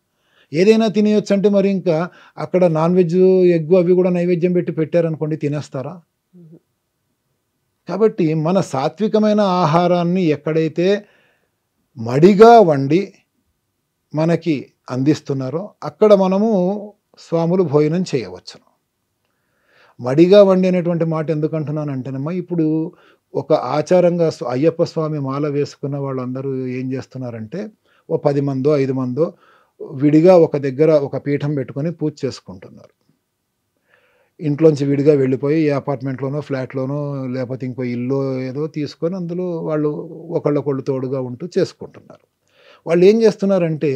ఏదైనా తినేయొచ్చు అంటే మరి ఇంకా అక్కడ నాన్ వెజ్, ఎగ్ అవి కూడా నైవేద్యం పెట్టి పెట్టారనుకోండి, తినేస్తారా? కాబట్టి మన సాత్వికమైన ఆహారాన్ని ఎక్కడైతే మడిగా వండి మనకి అందిస్తున్నారో అక్కడ మనము స్వాములు భోజనం చేయవచ్చు. మడిగా వండి అనేటువంటి మాట ఎందుకు అంటున్నానంటేనమ్మా, ఇప్పుడు ఒక ఆచారంగా అయ్యప్ప స్వామి మాల వేసుకున్న వాళ్ళందరూ ఏం చేస్తున్నారంటే ఓ 10 మందో 5 మందో విడిగా ఒక దగ్గర ఒక పీఠం పెట్టుకొని పూజ చేసుకుంటున్నారు. ఇంట్లోంచి విడిగా వెళ్ళిపోయి ఏ అపార్ట్మెంట్లోనో, ఫ్లాట్లోనో, లేకపోతే ఇంకో ఇల్లు ఏదో తీసుకొని అందులో వాళ్ళు ఒకళ్ళొకళ్ళు తోడుగా ఉంటూ చేసుకుంటున్నారు. వాళ్ళు ఏం చేస్తున్నారంటే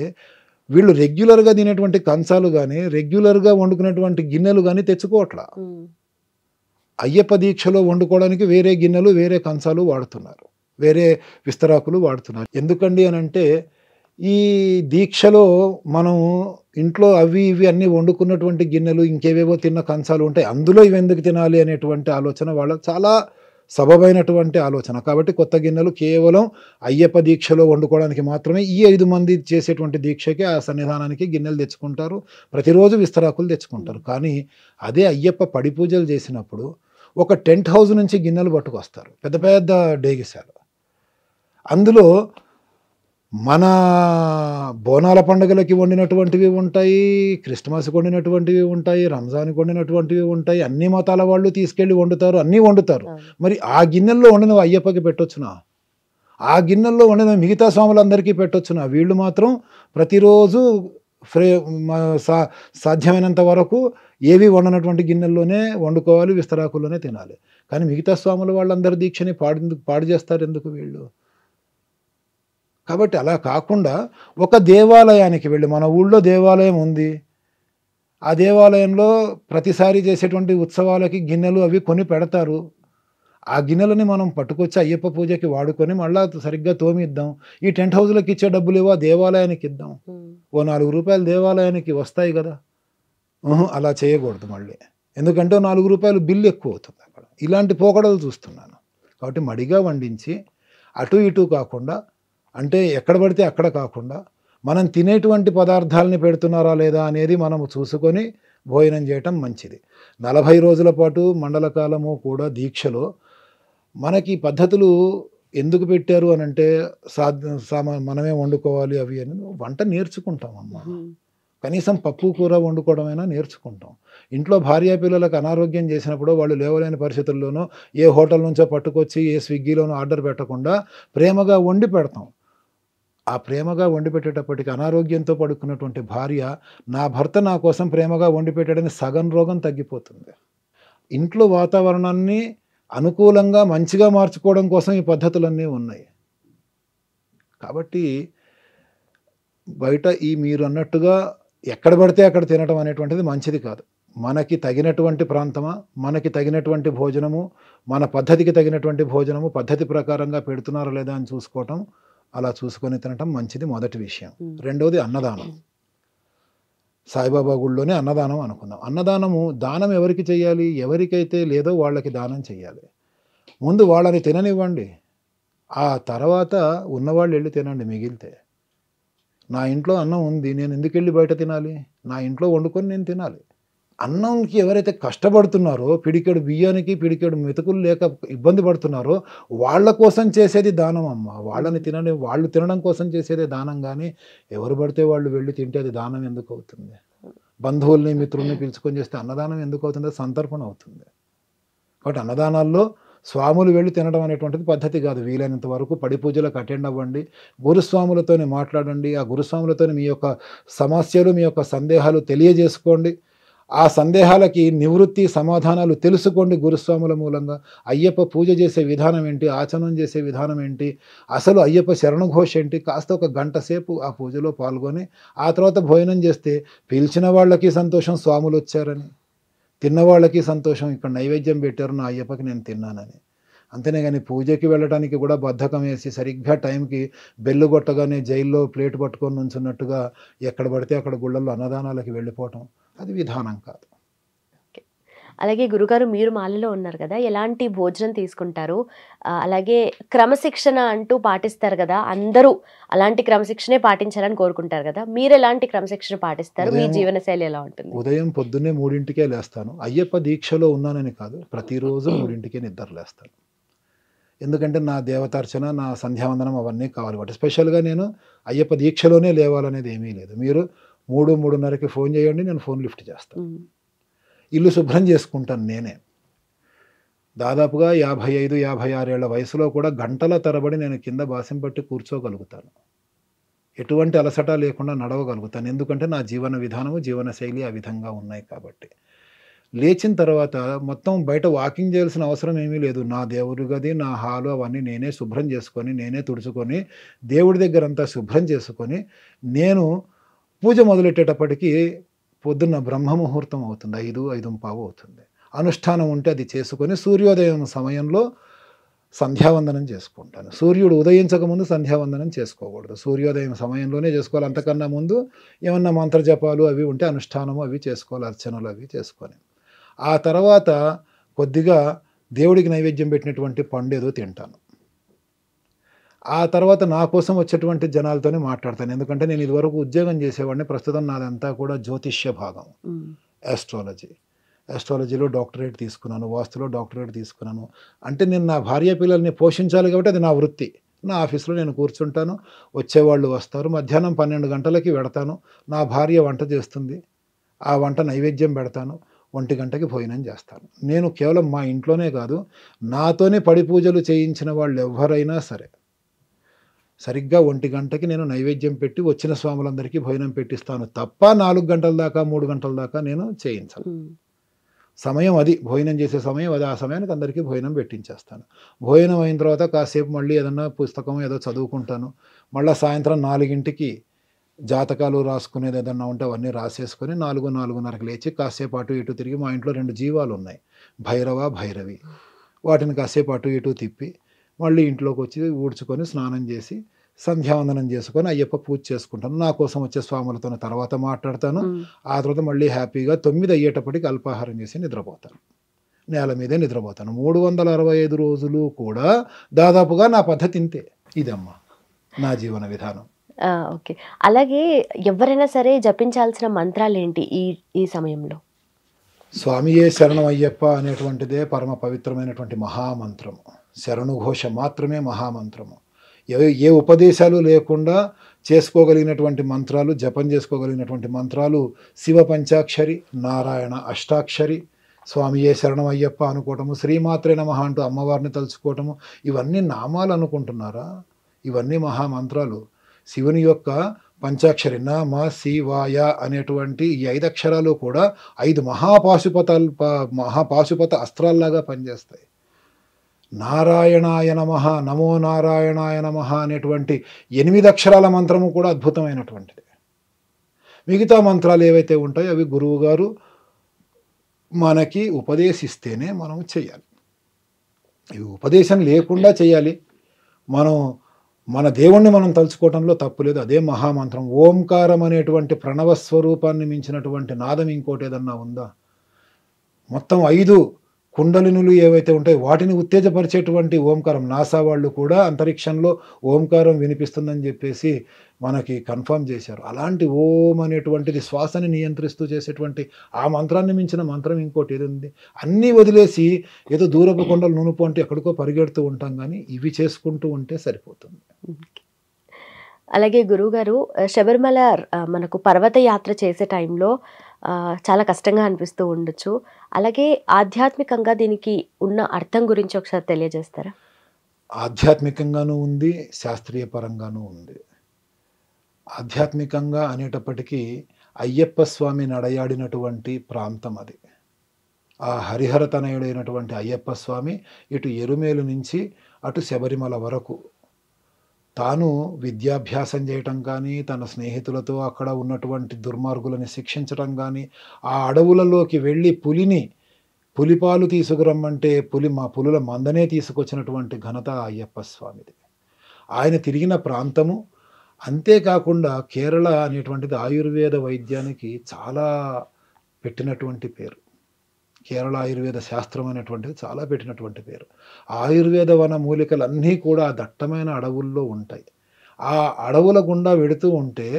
వీళ్ళు రెగ్యులర్గా తినేటువంటి కంచాలు కానీ, రెగ్యులర్గా వండుకునేటువంటి గిన్నెలు కానీ తెచ్చుకోవట్లా. అయ్యప్ప దీక్షలో వండుకోవడానికి వేరే గిన్నెలు, వేరే కంచాలు వాడుతున్నారు, వేరే విస్తరాకులు వాడుతున్నారు. ఎందుకండి అని అంటే ఈ దీక్షలో మనం ఇంట్లో అవి ఇవి అన్నీ వండుకున్నటువంటి గిన్నెలు, ఇంకేవేవో తిన్న కంచాలు ఉంటాయి, అందులో ఇవి ఎందుకు తినాలి అనేటువంటి ఆలోచన వాళ్ళ చాలా సబబైనటువంటి ఆలోచన. కాబట్టి కొత్త గిన్నెలు కేవలం అయ్యప్ప దీక్షలో వండుకోవడానికి మాత్రమే. ఈ 5 మంది చేసేటువంటి దీక్షకి ఆ సన్నిధానానికి గిన్నెలు తెచ్చుకుంటారు. ప్రతిరోజు విస్తరాకులు తెచ్చుకుంటారు. కానీ అదే అయ్యప్ప పడి పూజలు చేసినప్పుడు ఒక టెంట్ హౌస్ నుంచి గిన్నెలు పట్టుకొస్తారు. పెద్ద పెద్ద డేగిసాలు. అందులో మన బోనాల పండుగలకి వండినటువంటివి ఉంటాయి, క్రిస్మస్కి వండినటువంటివి ఉంటాయి, రంజాన్కి వండినటువంటివి ఉంటాయి. అన్ని మతాల వాళ్ళు తీసుకెళ్ళి వండుతారు, అన్నీ వండుతారు. మరి ఆ గిన్నెల్లో వండినవి అయ్యప్పకి పెట్టొచ్చునా? ఆ గిన్నెల్లో వండిన మిగతా స్వాములందరికీ పెట్టొచ్చునా? వీళ్ళు మాత్రం ప్రతిరోజు సాధ్యమైనంత వరకు ఏవి వండనటువంటి గిన్నెల్లోనే వండుకోవాలి, విస్తరాకుల్లోనే తినాలి. కానీ మిగతా స్వాముల వాళ్ళందరి దీక్షని పాడు చేస్తారు ఎందుకు వీళ్ళు? కాబట్టి అలా కాకుండా ఒక దేవాలయానికి వెళ్ళి, మన ఊళ్ళో దేవాలయం ఉంది, ఆ దేవాలయంలో ప్రతిసారి చేసేటువంటి ఉత్సవాలకి గిన్నెలు అవి కొని పెడతారు. ఆ గిన్నెలని మనం పట్టుకొచ్చి అయ్యప్ప పూజకి వాడుకొని మళ్ళా సరిగ్గా తోమిద్దాం. ఈ టెంట్ హౌస్లకు ఇచ్చే డబ్బులు ఏవో దేవాలయానికి ఇద్దాం. ఓ 4 రూపాయలు దేవాలయానికి వస్తాయి కదా. అలా చేయకూడదు మళ్ళీ. ఎందుకంటే 4 రూపాయలు బిల్లు ఎక్కువ అవుతుంది అక్కడ. ఇలాంటి పోకడలు చూస్తున్నాను. కాబట్టి మడిగా వండించి అటు ఇటు కాకుండా, అంటే ఎక్కడ పడితే అక్కడ కాకుండా మనం తినేటువంటి పదార్థాలని పెడుతున్నారా లేదా అనేది మనము చూసుకొని భోజనం చేయటం మంచిది. 40 రోజుల పాటు మండల కాలము కూడా దీక్షలో మనకి పద్ధతులు ఎందుకు పెట్టారు అని అంటే మనమే వండుకోవాలి అవి అని. వంట నేర్చుకుంటాం అమ్మ. కనీసం పప్పు కూర వండుకోవడమైనా నేర్చుకుంటాం. ఇంట్లో భార్యా పిల్లలకు అనారోగ్యం చేసినప్పుడు వాళ్ళు లేవలేని పరిస్థితుల్లోనూ ఏ హోటల్ నుంచో పట్టుకొచ్చి ఏ స్విగ్గీలోనూ ఆర్డర్ పెట్టకుండా ప్రేమగా వండి పెడతాం. ఆ ప్రేమగా వండి పెట్టేటప్పటికి అనారోగ్యంతో పడుకున్నటువంటి భార్య, నా భర్త నా కోసం ప్రేమగా వండి పెట్టాడని సగం రోగం తగ్గిపోతుంది. ఇంట్లో వాతావరణాన్ని అనుకూలంగా మంచిగా మార్చుకోవడం కోసం ఈ పద్ధతులన్నీ ఉన్నాయి. కాబట్టి బయట మీరు అన్నట్టుగా ఎక్కడ పడితే అక్కడ తినటం అనేటువంటిది మంచిది కాదు. మనకి తగినటువంటి ప్రాంతమా, మనకి తగినటువంటి భోజనము, మన పద్ధతికి తగినటువంటి భోజనము పద్ధతి ప్రకారంగా పెడుతున్నారా లేదా అని చూసుకోవటం, అలా చూసుకొని తినటం మంచిది. మొదటి విషయం. రెండవది అన్నదానం. సాయిబాబా గుళ్ళోనే అన్నదానం అనుకుందాం. అన్నదానము దానం ఎవరికి చేయాలి? ఎవరికైతే లేదో వాళ్ళకి దానం చేయాలి. ముందు వాళ్ళని తిననివ్వండి, ఆ తర్వాత ఉన్నవాళ్ళు వెళ్ళి తినండి మిగిలితే. నా ఇంట్లో అన్నం ఉంది, నేను ఎందుకు వెళ్ళి బయట తినాలి? నా ఇంట్లో వండుకొని నేను తినాలి. అన్నంకి ఎవరైతే కష్టపడుతున్నారో, పిడికెడు బియ్యానికి పిడికెడు మెతుకులు లేక ఇబ్బంది పడుతున్నారో వాళ్ళ కోసం చేసేది దానం అమ్మ. వాళ్ళని వాళ్ళు తినడం కోసం చేసేదే దానం. కానీ ఎవరు పడితే వాళ్ళు వెళ్ళి తింటే అది దానం ఎందుకు అవుతుంది? బంధువుల్ని మిత్రుల్ని పిలుచుకొని చేస్తే అన్నదానం ఎందుకు అవుతుంది? సంతర్పణ అవుతుంది. కాబట్టి అన్నదానాల్లో స్వాములు వెళ్ళి తినడం అనేటువంటిది పద్ధతి కాదు. వీలైనంత వరకు పడి పూజలకు అటెండ్ అవ్వండి, గురుస్వాములతోనే మాట్లాడండి, ఆ గురుస్వాములతోని మీ యొక్క సమస్యలు, మీ యొక్క సందేహాలు తెలియజేసుకోండి. ఆ సందేహాలకి నివృత్తి సమాధానాలు తెలుసుకోండి గురుస్వాముల మూలంగా. అయ్యప్ప పూజ చేసే విధానం ఏంటి, ఆచమనం చేసే విధానం ఏంటి, అసలు అయ్యప్ప శరణఘోష ఏంటి, కాస్త ఒక గంట సేపు ఆ పూజలో పాల్గొని ఆ తర్వాత భోజనం చేస్తే పిలిచిన వాళ్ళకి సంతోషం స్వాములు వచ్చారని, తిన్నవాళ్ళకి సంతోషం ఇక్కడ నైవేద్యం పెట్టారు నా అయ్యప్పకి నేను తిన్నానని. అంతేనే కానీ పూజకి వెళ్ళడానికి కూడా బద్ధకం వేసి సరిగ్గా టైంకి బెల్లు కొట్టగానే జైల్లో ప్లేట్ పట్టుకొని నుంచున్నట్టుగా ఎక్కడ పడితే అక్కడ గుళ్ళల్లో అన్నదానాలకి వెళ్ళిపోవటం అది విధానం కాదు. అలాగే గురుగారు, మీరు మాలలో ఉన్నారు కదా, ఎలాంటి భోజనం తీసుకుంటారు? అలాగే క్రమశిక్షణ అంటూ పాటిస్తారు కదా, అందరూ అలాంటి క్రమశిక్షణే పాటించాలని కోరుకుంటారు కదా, మీరు ఎలాంటి క్రమశిక్షణ పాటిస్తారు? మీ జీవనశైలి ఎలా ఉంటుంది? ఉదయం పొద్దున్నే 3ంటికే లేస్తాను. అయ్యప్ప దీక్షలో ఉన్నానని కాదు, ప్రతిరోజు 3ంటికే నిద్ర లేస్తాను. ఎందుకంటే నా దేవతార్చన, నా సంధ్యావందనం అవన్నీ కావాలి. వాటి స్పెషల్గా నేను అయ్యప్ప దీక్షలోనే లేవాలనేది ఏమీ లేదు. మీరు 3:30కి ఫోన్ చేయండి, నేను ఫోన్ లిఫ్ట్ చేస్తాను. ఇల్లు శుభ్రం చేసుకుంటాను నేనే. దాదాపుగా 55-56 ఏళ్ల వయసులో కూడా గంటల తరబడి నేను కింద బాసిం పట్టి కూర్చోగలుగుతాను. ఎటువంటి అలసట లేకుండా నడవగలుగుతాను. ఎందుకంటే నా జీవన విధానము, జీవన శైలి ఆ విధంగా ఉన్నాయి కాబట్టి. లేచిన తర్వాత మొత్తం బయట వాకింగ్ చేయాల్సిన అవసరం ఏమీ లేదు. నా దేవుడి గది, నా హాలు అవన్నీ నేనే శుభ్రం చేసుకొని, నేనే తుడుచుకొని, దేవుడి దగ్గర అంతా శుభ్రం చేసుకొని, నేను పూజ మొదలెట్టేటప్పటికి పొద్దున్న బ్రహ్మముహూర్తం అవుతుంది. 5-5:15 అవుతుంది. అనుష్ఠానం ఉంటే అది చేసుకొని సూర్యోదయం సమయంలో సంధ్యావందనం చేసుకుంటాను. సూర్యుడు ఉదయించకముందు సంధ్యావందనం చేసుకోకూడదు. సూర్యోదయం సమయంలోనే చేసుకోవాలి. అంతకన్నా ముందు ఏమన్నా మంత్రజపాలు అవి ఉంటే అనుష్ఠానము అవి చేసుకోవాలి, అర్చనలు అవి చేసుకొని. ఆ తర్వాత కొద్దిగా దేవుడికి నైవేద్యం పెట్టినటువంటి పండు ఏదో తింటాను. ఆ తర్వాత నా కోసం వచ్చేటువంటి జనాలతోనే మాట్లాడతాను. ఎందుకంటే నేను ఇదివరకు ఉద్యోగం చేసేవాడిని. ప్రస్తుతం నాదంతా కూడా జ్యోతిష్య భాగం, ఆస్ట్రాలజీ. ఆస్ట్రాలజీలో డాక్టరేట్ తీసుకున్నాను, వాస్తులో డాక్టరేట్ తీసుకున్నాను. అంటే నేను నా భార్య పిల్లల్ని పోషించాలి కాబట్టి అది నా వృత్తి. నా ఆఫీస్లో నేను కూర్చుంటాను, వచ్చేవాళ్ళు వస్తారు. మధ్యాహ్నం 12 గంటలకి వెడతాను. నా భార్య వంట చేస్తుంది, ఆ వంట నైవేద్యం పెడతాను, 1 గంటకి భోజనం చేస్తాను. నేను కేవలం మా ఇంట్లోనే కాదు, నాతోనే పడి పూజలు చేయించిన వాళ్ళు ఎవరైనా సరే సరిగ్గా 1 గంటకి నేను నైవేద్యం పెట్టి వచ్చిన స్వాములందరికీ భోజనం పెట్టిస్తాను తప్ప 4 గంటల దాకా 3 గంటల దాకా నేను చేయించను. సమయం అది, భోజనం చేసే సమయం అది. ఆ సమయానికి అందరికీ భోజనం పెట్టించేస్తాను. భోజనం అయిన తర్వాత కాసేపు మళ్ళీ ఏదన్నా పుస్తకం ఏదో చదువుకుంటాను. మళ్ళీ సాయంత్రం 4కి జాతకాలు రాసుకునేది ఏదన్నా ఉంటే అవన్నీ రాసేసుకొని 4, 4:30కి లేచి కాసేపు అటు ఇటు తిరిగి, మా ఇంట్లో 2 జీవాలు ఉన్నాయి, భైరవ భైరవి. వాటిని కాసేపు అటు ఇటు తిప్పి మళ్ళీ ఇంట్లోకి వచ్చి ఊడ్చుకొని స్నానం చేసి సంధ్యావందనం చేసుకొని అయ్యప్ప పూజ చేసుకుంటాను. నా కోసం వచ్చే స్వాములతో తర్వాత మాట్లాడతాను. ఆ తర్వాత మళ్ళీ హ్యాపీగా 9 అయ్యేటప్పటికి అల్పాహారం చేసి నిద్రపోతాను. నేల మీదే నిద్రపోతాను. 365 రోజులు కూడా దాదాపుగా నా పద్ధతి ఇంతే. ఇదమ్మా నా జీవన విధానం. ఓకే. అలాగే ఎవరైనా సరే జపించాల్సిన మంత్రాలు ఏంటి ఈ సమయంలో? స్వామియే శరణం అయ్యప్ప అనేటువంటిదే పరమ పవిత్రమైనటువంటి మహామంత్రము. శరణు ఘోష మాత్రమే మహామంత్రము. ఏ ఉపదేశాలు లేకుండా చేసుకోగలిగినటువంటి మంత్రాలు, జపం చేసుకోగలిగినటువంటి మంత్రాలు శివ పంచాక్షరి, నారాయణ అష్టాక్షరి, స్వామియే శరణం అయ్యప్ప అనుకోవటము, శ్రీమాత్రే నమః అంటూ అమ్మవారిని తలుచుకోవటము. ఇవన్నీ నామాలు అనుకుంటున్నారా? ఇవన్నీ మహామంత్రాలు. శివుని యొక్క పంచాక్షరి నమ శివాయ అనేటువంటి ఈ 5 అక్షరాలు కూడా 5 మహాపాశుపత అస్త్రాల్లాగా పనిచేస్తాయి. నారాయణాయ నమః, నమో నారాయణాయ నమః అనేటువంటి 8 అక్షరాల మంత్రము కూడా అద్భుతమైనటువంటిది. మిగతా మంత్రాలు ఏవైతే ఉంటాయో అవి గురువు గారు మనకి ఉపదేశిస్తేనే మనం చేయాలి. ఇవి ఉపదేశం లేకుండా చేయాలి. మన దేవుణ్ణి మనం తలుచుకోవటంలో తప్పు లేదు. అదే మహామంత్రం. ఓంకారం అనేటువంటి ప్రణవ స్వరూపాన్ని మించినటువంటి నాదం ఇంకోటి ఏదన్నా ఉందా? మొత్తం 5 కుండలినులు ఏవైతే ఉంటాయో వాటిని ఉత్తేజపరిచేటువంటి ఓంకారం. నాసా వాళ్ళు కూడా అంతరిక్షంలో ఓంకారం వినిపిస్తుందని చెప్పేసి మనకి కన్ఫర్మ్ చేశారు. అలాంటి ఓం అనేటువంటిది శ్వాసని నియంత్రిస్తూ చేసేటువంటి ఆ మంత్రాన్ని మించిన మంత్రం ఇంకోటి ఏది ఉంది? అన్నీ వదిలేసి ఏదో దూరపు కొండలు నునుపు అంటే ఎక్కడికో పరిగెడుతూ ఉంటాం, కానీ ఇవి చేసుకుంటూ ఉంటే సరిపోతుంది. అలాగే గురువుగారు, శబరిమల మనకు పర్వత యాత్ర చేసే టైంలో చాలా కష్టంగా అనిపిస్తూ ఉండొచ్చు. అలాగే ఆధ్యాత్మికంగా దీనికి ఉన్న అర్థం గురించి ఒకసారి తెలియజేస్తారా? ఆధ్యాత్మికంగానూ ఉంది, శాస్త్రీయ పరంగానూ ఉంది. ఆధ్యాత్మికంగా అనేటప్పటికీ అయ్యప్ప స్వామి నడయాడినటువంటి ప్రాంతం అది. ఆ హరిహర తనయుడైనటువంటి అయ్యప్ప స్వామి ఇటు ఎరుమేలు నుంచి అటు శబరిమల వరకు తాను విద్యాభ్యాసం చేయటం కానీ, తన స్నేహితులతో అక్కడ ఉన్నటువంటి దుర్మార్గులని శిక్షించటం కానీ, ఆ అడవులలోకి వెళ్ళి పులిపాలు తీసుకురమ్మంటే పులుల మందనే తీసుకొచ్చినటువంటి ఘనత అయ్యప్ప స్వామిది. ఆయన తిరిగిన ప్రాంతము. అంతేకాకుండా కేరళ అనేటువంటిది ఆయుర్వేద వైద్యానికి చాలా పెట్టినటువంటి పేరు. కేరళ ఆయుర్వేద శాస్త్రం అనేటువంటిది చాలా పెట్టినటువంటి పేరు. ఆయుర్వేద వన మూలికలన్నీ కూడా దట్టమైన అడవుల్లో ఉంటాయి. ఆ అడవుల గుండా వెడుతూ ఉంటే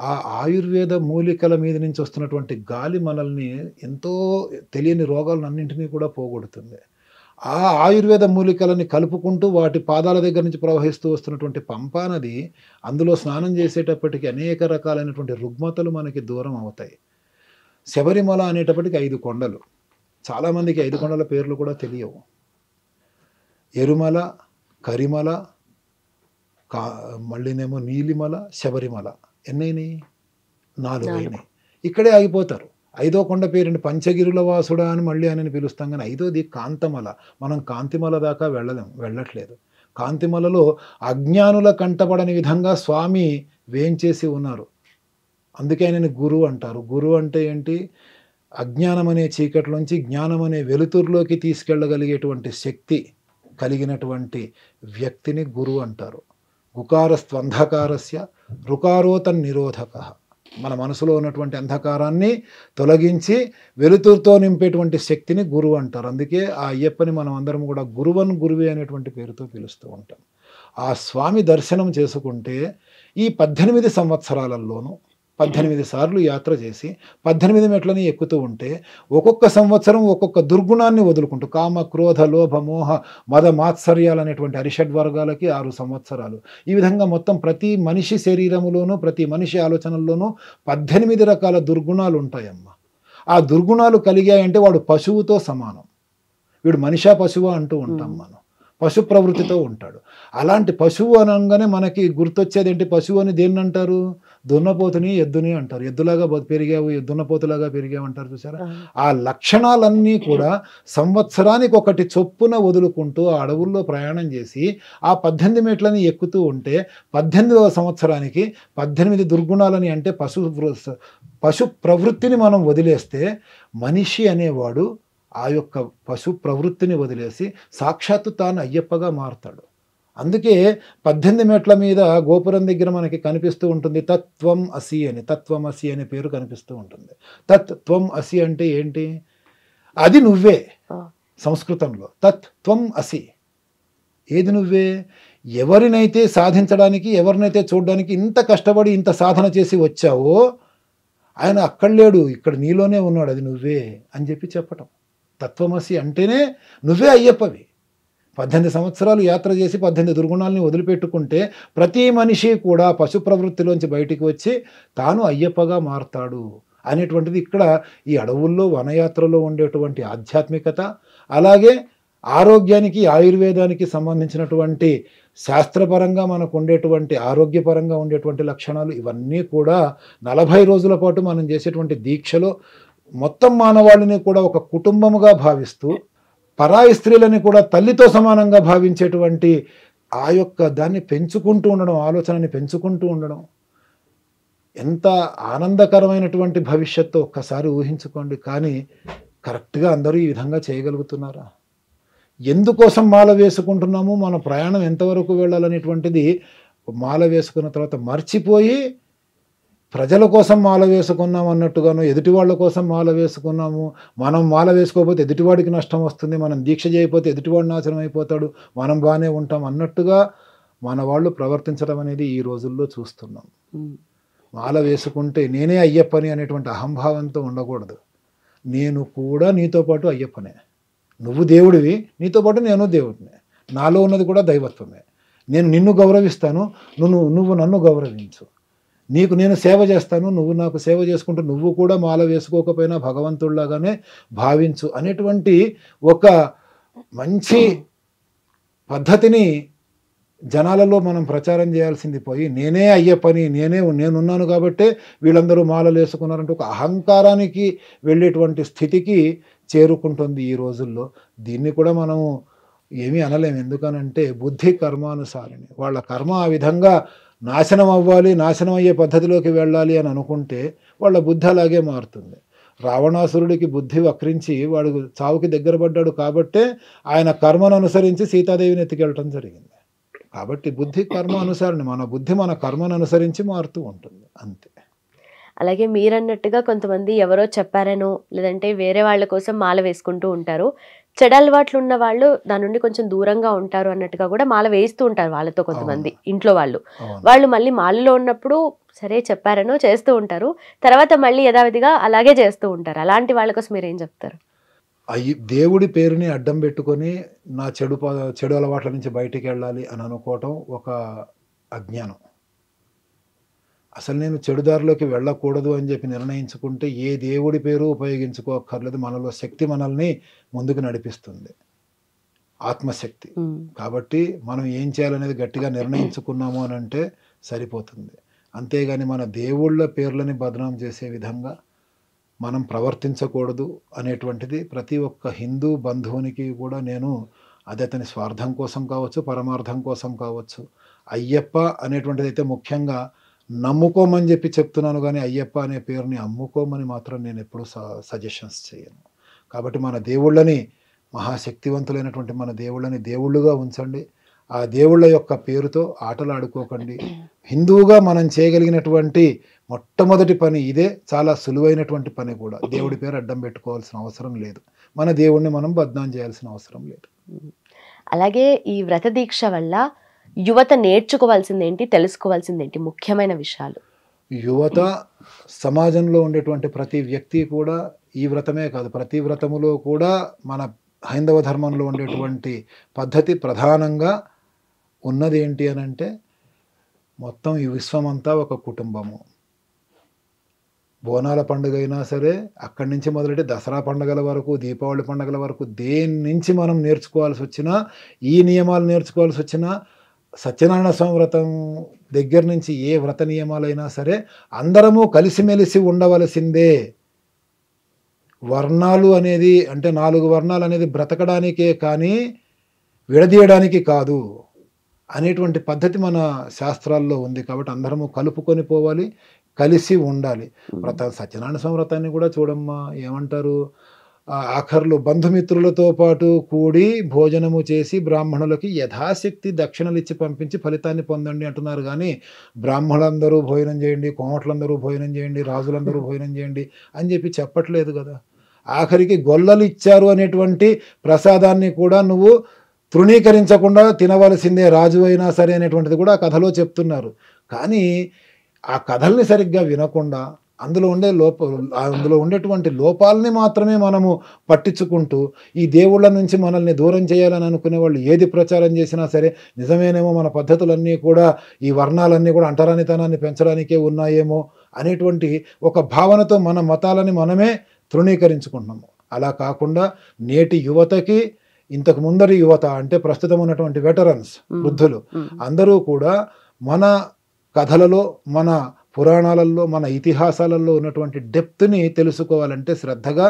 ఆ ఆయుర్వేద మూలికల మీద నుంచి వస్తున్నటువంటి గాలి మనల్ని ఎంతో తెలియని రోగాలన్నింటినీ కూడా పోగొడుతుంది. ఆ ఆయుర్వేద మూలికలని కలుపుకుంటూ వాటి పాదాల దగ్గర నుంచి ప్రవహిస్తూ వస్తున్నటువంటి పంపా నది, అందులో స్నానం చేసేటప్పటికి అనేక రకాలైనటువంటి రుగ్మతలు మనకి దూరం అవుతాయి. శబరిమల అనేటప్పటికి 5 కొండలు. చాలామందికి 5 కొండల పేర్లు కూడా తెలియవు. ఎరుమల, కరిమల, మళ్ళీనేమో నీలిమల, శబరిమల. ఎన్నైనాయి? 4 అయినాయి. ఇక్కడే ఆగిపోతారు. 5వ కొండ పేరుని పంచగిరుల వాసుడా అని మళ్ళీ ఆయనని పిలుస్తాం, కానీ 5వది కాంతమల. మనం కాంతిమల దాకా వెళ్ళట్లేదు. కాంతిమలలో అజ్ఞానుల కంటపడని విధంగా స్వామి వేంచేసి ఉన్నారు. అందుకే ఆయనని గురు అంటారు. గురు అంటే ఏంటి? అజ్ఞానం అనే చీకట్లోంచి జ్ఞానం అనే వెలుతురులోకి తీసుకెళ్ళగలిగేటువంటి శక్తి కలిగినటువంటి వ్యక్తిని గురు అంటారు. గుకారస్త్వంధకారస్య రుకారోతన్ నిరోధక. మన మనసులో ఉన్నటువంటి అంధకారాన్ని తొలగించి వెలుతురుతో నింపేటువంటి శక్తిని గురువు అంటారు. అందుకే ఆ అయ్యప్పని మనం అందరం కూడా గురువన్ గురువే అనేటువంటి పేరుతో పిలుస్తూ ఉంటాం. ఆ స్వామి దర్శనం చేసుకుంటే ఈ 18 సంవత్సరాలలోనూ 18 సార్లు యాత్ర చేసి 18 మెట్లని ఎక్కుతూ ఉంటే ఒక్కొక్క సంవత్సరం ఒక్కొక్క దుర్గుణాన్ని వదులుకుంటూ కామ, క్రోధ, లోభ, మోహ, మద, మాత్సర్యాలు అనేటువంటి అరిషడ్ వర్గాలకి 6 సంవత్సరాలు. ఈ విధంగా మొత్తం ప్రతి మనిషి శరీరములోనూ ప్రతి మనిషి ఆలోచనల్లోనూ 18 రకాల దుర్గుణాలు ఉంటాయమ్మా. ఆ దుర్గుణాలు కలిగాయంటే వాడు పశువుతో సమానం. వీడు మనిషా పశువా అంటూ ఉంటాం మనం. పశు ప్రవృత్తితో ఉంటాడు. అలాంటి పశువు అనగానే మనకి గుర్తొచ్చేది ఏంటి? పశువు అని దేన్ని అంటారు? దున్నపోతుని, ఎద్దుని అంటారు. ఎద్దులాగా పెరిగావు, దున్నపోతులాగా పెరిగావు అంటారు చూసారా? ఆ లక్షణాలన్నీ కూడా సంవత్సరానికి ఒకటి చొప్పున వదులుకుంటూ ఆ అడవుల్లో ప్రయాణం చేసి ఆ 18 మెట్లని ఎక్కుతూ ఉంటే 18వ సంవత్సరానికి 18 దుర్గుణాలని అంటే పశు ప్రవృత్తిని మనం వదిలేస్తే మనిషి అనేవాడు ఆ యొక్క పశు ప్రవృత్తిని వదిలేసి సాక్షాత్తు తాను అయ్యప్పగా మారుతాడు. అందుకే 18 మెట్ల మీద గోపురం దగ్గర మనకి కనిపిస్తూ ఉంటుంది తత్వం అసి అని. తత్వం అసి అనే పేరు కనిపిస్తూ ఉంటుంది. తత్వం అసి అంటే ఏంటి? అది నువ్వే. సంస్కృతంలో తత్వం అసి, ఏది నువ్వే? ఎవరినైతే సాధించడానికి, ఎవరినైతే చూడడానికి ఇంత కష్టపడి ఇంత సాధన చేసి వచ్చావో ఆయన అక్కడ లేడు, ఇక్కడ నీలోనే ఉన్నాడు, అది నువ్వే అని చెప్పి చెప్పటం. తత్వమసి అంటేనే నువ్వే అయ్యప్పవి. 18 సంవత్సరాలు యాత్ర చేసి 18 దుర్గుణాలని వదిలిపెట్టుకుంటే ప్రతి మనిషి కూడా పశు ప్రవృత్తిలోంచి బయటికి వచ్చి తాను అయ్యప్పగా మారుతాడు అనేటువంటిది ఇక్కడ ఈ అడవుల్లో వనయాత్రలో ఉండేటువంటి ఆధ్యాత్మికత, అలాగే ఆరోగ్యానికి ఆయుర్వేదానికి సంబంధించినటువంటి శాస్త్రపరంగా మనకు ఉండేటువంటి ఆరోగ్యపరంగా ఉండేటువంటి లక్షణాలు ఇవన్నీ కూడా 40 రోజుల పాటు మనం చేసేటువంటి దీక్షలో మొత్తం మానవాళిని కూడా ఒక కుటుంబముగా భావిస్తూ పరాయి స్త్రీలని కూడా తల్లితో సమానంగా భావించేటువంటి ఆ యొక్క దాన్ని పెంచుకుంటూ ఉండడం, ఆలోచనని పెంచుకుంటూ ఉండడం ఎంత ఆనందకరమైనటువంటి భవిష్యత్తు ఒక్కసారి ఊహించుకోండి. కానీ కరెక్ట్గా అందరూ ఈ విధంగా చేయగలుగుతున్నారా? ఎందుకోసం మాల వేసుకుంటున్నాము, మన ప్రయాణం ఎంతవరకు వెళ్ళాలనేటువంటిది మాల వేసుకున్న తర్వాత మర్చిపోయి ప్రజల కోసం మాల వేసుకున్నాం అన్నట్టుగాను, ఎదుటి వాళ్ళ కోసం మాల వేసుకున్నాము, మనం మాల వేసుకోకపోతే ఎదుటివాడికి నష్టం వస్తుంది, మనం దీక్ష చేయకపోతే ఎదుటివాడు నాశనం అయిపోతాడు, మనం బాగానే ఉంటాం అన్నట్టుగా మన వాళ్ళు ప్రవర్తించడం అనేది ఈ రోజుల్లో చూస్తున్నాం. మాల వేసుకుంటే నేనే అయ్యప్పని అనేటువంటి అహంభావంతో ఉండకూడదు. నేను కూడా నీతో పాటు అయ్యప్పనే. నువ్వు దేవుడివి, నీతో పాటు నేను దేవుడినే. నాలో ఉన్నది కూడా దైవత్వమే. నేను నిన్ను గౌరవిస్తాను, నువ్వు నన్ను గౌరవించు. నీకు నేను సేవ చేస్తాను, నువ్వు నాకు సేవ చేసుకుంటూ నువ్వు కూడా మాల వేసుకోకపోయినా భగవంతుడిలాగానే భావించు అనేటువంటి ఒక మంచి పద్ధతిని జనాలలో మనం ప్రచారం చేయాల్సింది పోయి నేనే అయ్యప్పని, నేనున్నాను కాబట్టే వీళ్ళందరూ మాలలు వేసుకున్నారంటే ఒక అహంకారానికి వెళ్ళేటువంటి స్థితికి చేరుకుంటుంది ఈ రోజుల్లో. దీన్ని కూడా మనం ఏమీ అనలేము. ఎందుకనంటే బుద్ధి కర్మానుసారిని. వాళ్ళ కర్మ ఆ విధంగా నాశనం అవ్వాలి, నాశనం అయ్యే పద్ధతిలోకి వెళ్ళాలి అని అనుకుంటే వాళ్ళ బుద్ధి అలాగే మారుతుంది. రావణాసురుడికి బుద్ధి వక్రించి వాడు చావుకి దగ్గర పడ్డాడు కాబట్టే ఆయన కర్మను అనుసరించి సీతాదేవిని ఎత్తుకెళ్ళటం జరిగింది. కాబట్టి బుద్ధి కర్మ అనుసరణ, మన బుద్ధి మన కర్మను అనుసరించి మారుతూ ఉంటుంది, అంతే. అలాగే మీరన్నట్టుగా కొంతమంది ఎవరో చెప్పారనో లేదంటే వేరే వాళ్ళ కోసం మాల వేసుకుంటూ ఉంటారు. చెడు అలవాట్లు ఉన్న వాళ్ళు దాని నుండి కొంచెం దూరంగా ఉంటారు అన్నట్టుగా కూడా మాల వేస్తూ ఉంటారు వాళ్ళతో కొంతమంది ఇంట్లో వాళ్ళు మళ్ళీ మాలలో ఉన్నప్పుడు సరే చెప్పారనో చేస్తూ ఉంటారు, తర్వాత మళ్ళీ యథావిధిగా అలాగే చేస్తూ ఉంటారు. అలాంటి వాళ్ళ కోసం మీరు ఏం చెప్తారు? దేవుడి పేరుని అడ్డం పెట్టుకొని నా చెడు అలవాట్ల నుంచి బయటికి వెళ్ళాలి అని అనుకోవటం ఒక అజ్ఞానం. అసలు నేను చెడుదారిలోకి వెళ్ళకూడదు అని చెప్పి నిర్ణయించుకుంటే ఏ దేవుడి పేరు ఉపయోగించుకోక్కర్లేదు. మనలో శక్తి మనల్ని ముందుకు నడిపిస్తుంది, ఆత్మశక్తి. కాబట్టి మనం ఏం చేయాలనేది గట్టిగా నిర్ణయించుకున్నాము అని అంటే సరిపోతుంది. అంతేగాని మన దేవుళ్ళ పేర్లని బదనాం చేసే విధంగా మనం ప్రవర్తించకూడదు అనేటువంటిది ప్రతి ఒక్క హిందూ బంధువునికి కూడా నేను అది అతని స్వార్థం కోసం కావచ్చు, పరమార్థం కోసం కావచ్చు, అయ్యప్ప అనేటువంటిది అయితే ముఖ్యంగా నమ్ముకోమని చెప్పి చెప్తున్నాను. కానీ అయ్యప్ప అనే పేరుని అమ్ముకోమని మాత్రం నేను ఎప్పుడూ సజెషన్స్ చేయను. కాబట్టి మన దేవుళ్ళని, మహాశక్తివంతులైనటువంటి మన దేవుళ్ళని దేవుళ్ళుగా ఉంచండి. ఆ దేవుళ్ళ యొక్క పేరుతో ఆటలు ఆడుకోకండి. హిందువుగా మనం చేయగలిగినటువంటి మొట్టమొదటి పని ఇదే. చాలా సులువైనటువంటి పని కూడా. దేవుడి పేరు అడ్డం పెట్టుకోవాల్సిన అవసరం లేదు. మన దేవుణ్ణి మనం బద్నాం చేయాల్సిన అవసరం లేదు. అలాగే ఈ వ్రత దీక్ష వల్ల యువత నేర్చుకోవాల్సిందేంటి, తెలుసుకోవాల్సిందేంటి ముఖ్యమైన విషయాలు? యువత, సమాజంలో ఉండేటువంటి ప్రతి వ్యక్తి కూడా ఈ వ్రతమే కాదు, ప్రతి వ్రతములో కూడా మన హైందవ ధర్మంలో ఉండేటువంటి పద్ధతి ప్రధానంగా ఉన్నది ఏంటి అని అంటే, మొత్తం ఈ విశ్వమంతా ఒక కుటుంబము. బోనాల పండుగ అయినా సరే, అక్కడి నుంచి మొదలెట్టి దసరా పండుగల వరకు, దీపావళి పండుగల వరకు, దేని నుంచి మనం నేర్చుకోవాల్సి వచ్చినా, ఈ నియమాలు నేర్చుకోవాల్సి వచ్చినా, సత్యనారాయణ స్వామి వ్రతం దగ్గర నుంచి ఏ వ్రత నియమాలైనా సరే అందరము కలిసిమెలిసి ఉండవలసిందే. వర్ణాలు అనేది అంటే 4 వర్ణాలు అనేది బ్రతకడానికే కానీ విడదీయడానికి కాదు అనేటువంటి పద్ధతి మన శాస్త్రాల్లో ఉంది. కాబట్టి అందరము కలుపుకొని పోవాలి, కలిసి ఉండాలి. సత్యనారాయణ స్వామి వ్రతాన్ని కూడా చూడమ్మా, ఏమంటారు, ఆఖర్లు బంధుమిత్రులతో పాటు కూడి భోజనము చేసి బ్రాహ్మణులకి యథాశక్తి దక్షిణలు ఇచ్చి పంపించి ఫలితాన్ని పొందండి అంటున్నారు. కానీ బ్రాహ్మణులందరూ భోజనం చేయండి, కోమట్లందరూ భోజనం చేయండి, రాజులందరూ భోజనం చేయండి అని చెప్పి చెప్పట్లేదు కదా. ఆఖరికి గొల్లలు ఇచ్చారు అనేటువంటి ప్రసాదాన్ని కూడా నువ్వు తృణీకరించకుండా తినవలసిందే, రాజు అయినా సరే అనేటువంటిది కూడా ఆ కథలో చెప్తున్నారు. కానీ ఆ కథల్ని సరిగ్గా వినకుండా అందులో ఉండేటువంటి లోపాలని మాత్రమే మనము పట్టించుకుంటూ ఈ దేవుళ్ళ నుంచి మనల్ని దూరం చేయాలని అనుకునే వాళ్ళు ఏది ప్రచారం చేసినా సరే నిజమేనేమో, మన పద్ధతులన్నీ కూడా ఈ వర్ణాలన్నీ కూడా అంటరానితనాన్ని పెంచడానికే ఉన్నాయేమో అనేటువంటి ఒక భావనతో మన మతాలని మనమే తృణీకరించుకుంటున్నాము. అలా కాకుండా నేటి యువతకి, ఇంతకు ముందరి యువత అంటే ప్రస్తుతం ఉన్నటువంటి వెటరన్స్, వృద్ధులు అందరూ కూడా మన కథలలో, మన పురాణాలలో, మన ఇతిహాసాలలో ఉన్నటువంటి డెప్త్ని తెలుసుకోవాలంటే శ్రద్ధగా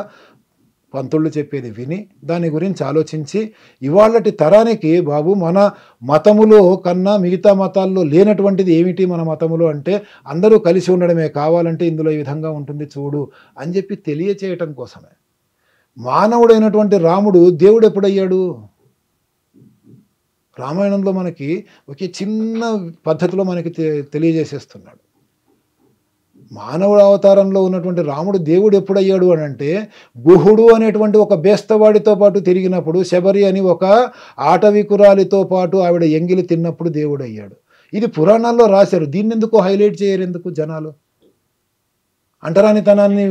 పంతుళ్ళు చెప్పేది విని దాని గురించి ఆలోచించి ఇవాళటి తరానికి బాబు మన మతములో కన్నా మిగతా మతాల్లో లేనటువంటిది ఏమిటి మన మతములో అంటే అందరూ కలిసి ఉండడమే, కావాలంటే ఇందులో ఈ విధంగా ఉంటుంది చూడు అని చెప్పి తెలియచేయటం కోసమే. మానవుడైనటువంటి రాముడు దేవుడు ఎప్పుడయ్యాడు? రామాయణంలో మనకి ఒకే చిన్న పద్ధతిలో మనకి తెలియజేసేస్తున్నాడు. మానవుడు అవతారంలో ఉన్నటువంటి రాముడు దేవుడు ఎప్పుడయ్యాడు అని అంటే, గుహుడు అనేటువంటి ఒక బేస్తవాడితో పాటు తిరిగినప్పుడు, శబరి అని ఒక ఆటవికురాలితో పాటు ఆవిడ ఎంగిలి తిన్నప్పుడు దేవుడు అయ్యాడు. ఇది పురాణాల్లో రాశారు. దీన్ని ఎందుకు హైలైట్ చేయరు ఎందుకు జనాలు? అంటరానితనాన్ని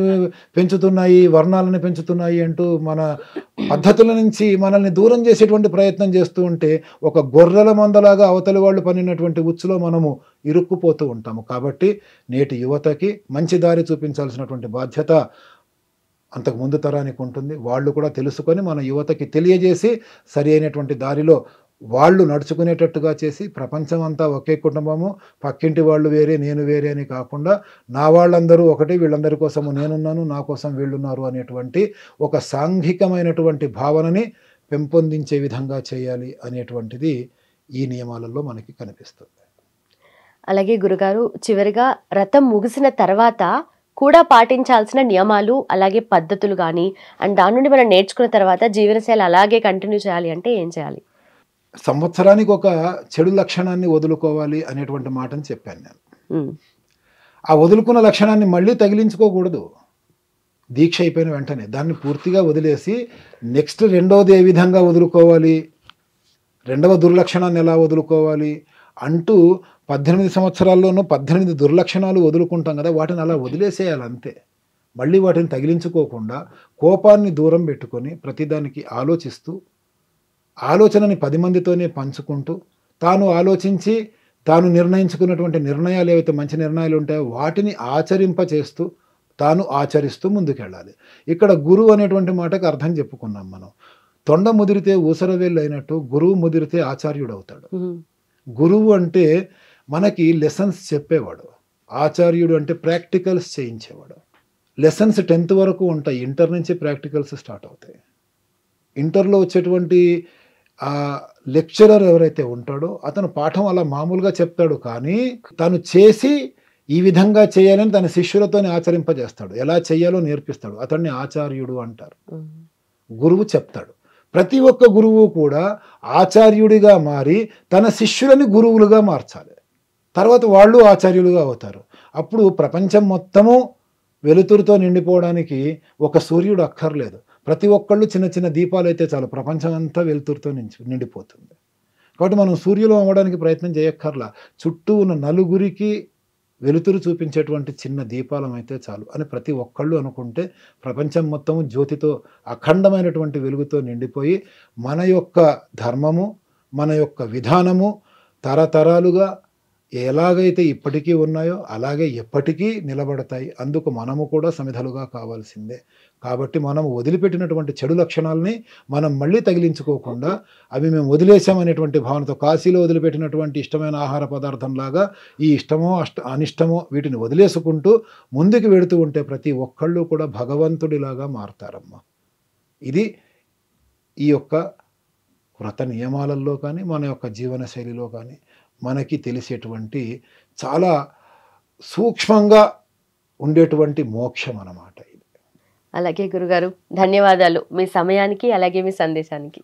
పెంచుతున్నాయి, వర్ణాలను పెంచుతున్నాయి అంటూ మన పద్ధతుల నుంచి మనల్ని దూరం చేసేటువంటి ప్రయత్నం చేస్తూ ఉంటే ఒక గొర్రెల మందలాగా అవతలి వాళ్ళు పనినటువంటి ఉచ్చులో మనము ఇరుక్కుపోతూ ఉంటాము. కాబట్టి నేటి యువతకి మంచి దారి చూపించాల్సినటువంటి బాధ్యత అంతకు ముందు తరానికి ఉంటుంది. వాళ్ళు కూడా తెలుసుకొని మన యువతకి తెలియజేసి సరి అయినటువంటి దారిలో వాళ్ళు నడుచుకునేటట్టుగా చేసి, ప్రపంచం అంతా ఒకే కుటుంబము, పక్కింటి వాళ్ళు వేరే నేను వేరే అని కాకుండా నా వాళ్ళందరూ ఒకటి, వీళ్ళందరి కోసము నేనున్నాను, నా కోసం వీళ్ళున్నారు అనేటువంటి ఒక సాంఘికమైనటువంటి భావనని పెంపొందించే విధంగా చేయాలి అనేటువంటిది ఈ నియమాలలో మనకి కనిపిస్తుంది. అలాగే గురుగారు, చివరిగా వ్రతం ముగిసిన తర్వాత కూడా పాటించాల్సిన నియమాలు అలాగే పద్ధతులు కానీ అండ్ దాని నుండి మనం నేర్చుకున్న తర్వాత జీవనశైలి అలాగే కంటిన్యూ చేయాలి అంటే ఏం చేయాలి? సంవత్సరానికి ఒక చెడు లక్షణాన్ని వదులుకోవాలి అనేటువంటి మాటని చెప్పాను నేను. ఆ వదులుకున్న లక్షణాన్ని మళ్ళీ తగిలించుకోకూడదు. దీక్ష అయిపోయిన వెంటనే దాన్ని పూర్తిగా వదిలేసి నెక్స్ట్ రెండవది ఏ విధంగా వదులుకోవాలి, రెండవ దుర్లక్షణాన్ని ఎలా వదులుకోవాలి అంటూ 18 సంవత్సరాల్లోనూ 18 దుర్లక్షణాలు వదులుకుంటాం కదా, వాటిని అలా వదిలేసేయాలి అంతే. మళ్ళీ వాటిని తగిలించుకోకుండా కోపాన్ని దూరం పెట్టుకొని ప్రతిదానికి ఆలోచిస్తూ, ఆలోచనని 10 మందితోనే పంచుకుంటూ, తాను ఆలోచించి తాను నిర్ణయించుకున్నటువంటి నిర్ణయాలు ఏవైతే మంచి నిర్ణయాలు ఉంటాయో వాటిని ఆచరింపచేస్తూ తాను ఆచరిస్తూ ముందుకెళ్ళాలి. ఇక్కడ గురువు అనేటువంటి మాటకు అర్థం చెప్పుకున్నాం మనం. తొండ ముదిరితే ఊసరవేళ్ళు అయినట్టు గురువు ముదిరితే ఆచార్యుడు అవుతాడు. గురువు అంటే మనకి లెసన్స్ చెప్పేవాడు, ఆచార్యుడు అంటే ప్రాక్టికల్స్ చేయించేవాడు. లెసన్స్ 10th వరకు ఉంటాయి, ఇంటర్ నుంచి ప్రాక్టికల్స్ స్టార్ట్ అవుతాయి. ఇంటర్లో వచ్చేటువంటి ఆ లెక్చరర్ ఎవరైతే ఉంటాడో అతను పాఠం అలా మామూలుగా చెప్తాడు, కానీ తను చేసి ఈ విధంగా చేయాలని తన శిష్యులతోనే ఆచరింపజేస్తాడు, ఎలా చేయాలో నేర్పిస్తాడు. అతన్ని ఆచార్యుడు అంటారు. గురువు చెప్తాడు. ప్రతి ఒక్క గురువు కూడా ఆచార్యుడిగా మారి తన శిష్యులని గురువులుగా మార్చాలి. తర్వాత వాళ్ళు ఆచార్యులుగా అవుతారు. అప్పుడు ప్రపంచం మొత్తము వెలుతురుతో నిండిపోవడానికి ఒక సూర్యుడు అక్కర్లేదు. ప్రతి ఒక్కళ్ళు చిన్న చిన్న దీపాలు అయితే చాలు, ప్రపంచం అంతా వెలుతురుతో నిండిపోతుంది. కాబట్టి మనం సూర్యులు అవ్వడానికి ప్రయత్నం చేయక్కర్లా, చుట్టూ ఉన్న నలుగురికి వెలుతురు చూపించేటువంటి చిన్న దీపాలం అయితే చాలు అని ప్రతి ఒక్కళ్ళు అనుకుంటే ప్రపంచం మొత్తము జ్యోతితో అఖండమైనటువంటి వెలుగుతో నిండిపోయి మన యొక్క ధర్మము, మన యొక్క విధానము తరతరాలుగా ఎలాగైతే ఇప్పటికీ ఉన్నాయో అలాగే ఎప్పటికీ నిలబడతాయి. అందుకు మనము కూడా సమిధలుగా కావాల్సిందే. కాబట్టి మనం వదిలిపెట్టినటువంటి చెడు లక్షణాలని మనం మళ్ళీ తగిలించుకోకుండా అవి మేము వదిలేసామనేటువంటి భావనతో, కాశీలో వదిలిపెట్టినటువంటి ఇష్టమైన ఆహార పదార్థంలాగా ఈ ఇష్టమో అనిష్టమో వీటిని వదిలేసుకుంటూ ముందుకు వెడుతూ ఉంటే ప్రతి ఒక్కళ్ళు కూడా భగవంతుడిలాగా మారతారమ్మా. ఇది ఈ యొక్క వ్రత నియమాలలో కానీ మన యొక్క జీవన శైలిలో కానీ మనకి తెలిసేటువంటి చాలా సూక్ష్మంగా ఉండేటువంటి మోక్షం అన్నమాట ఇది. అలాగే గురుగారు, ధన్యవాదాలు మీ సమయానికి, అలాగే మీ సందేశానికి.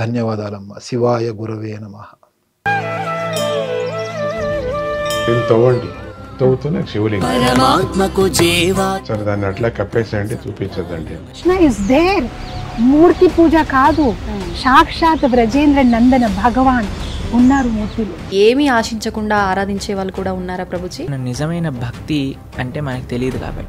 ధన్యవాదాలమ్మా. శివాయ గురవే నమః. తవ్వండి, తవ్వుతున్న శివలింగం సరే దాన్ని అట్లా కప్పేసేయండి, చూపించదండి. Krishna is there. మూర్తి పూజ కాదు, సాక్షాత్ బ్రజేంద్ర నందన భగవాన్ ఉన్నారు మూర్తిలో. ఏమీ ఆశించకుండా ఆరాధించే వాళ్ళు కూడా ఉన్నారా ప్రభుజీ? నిజమైన భక్తి అంటే మనకు తెలియదు కాబట్టి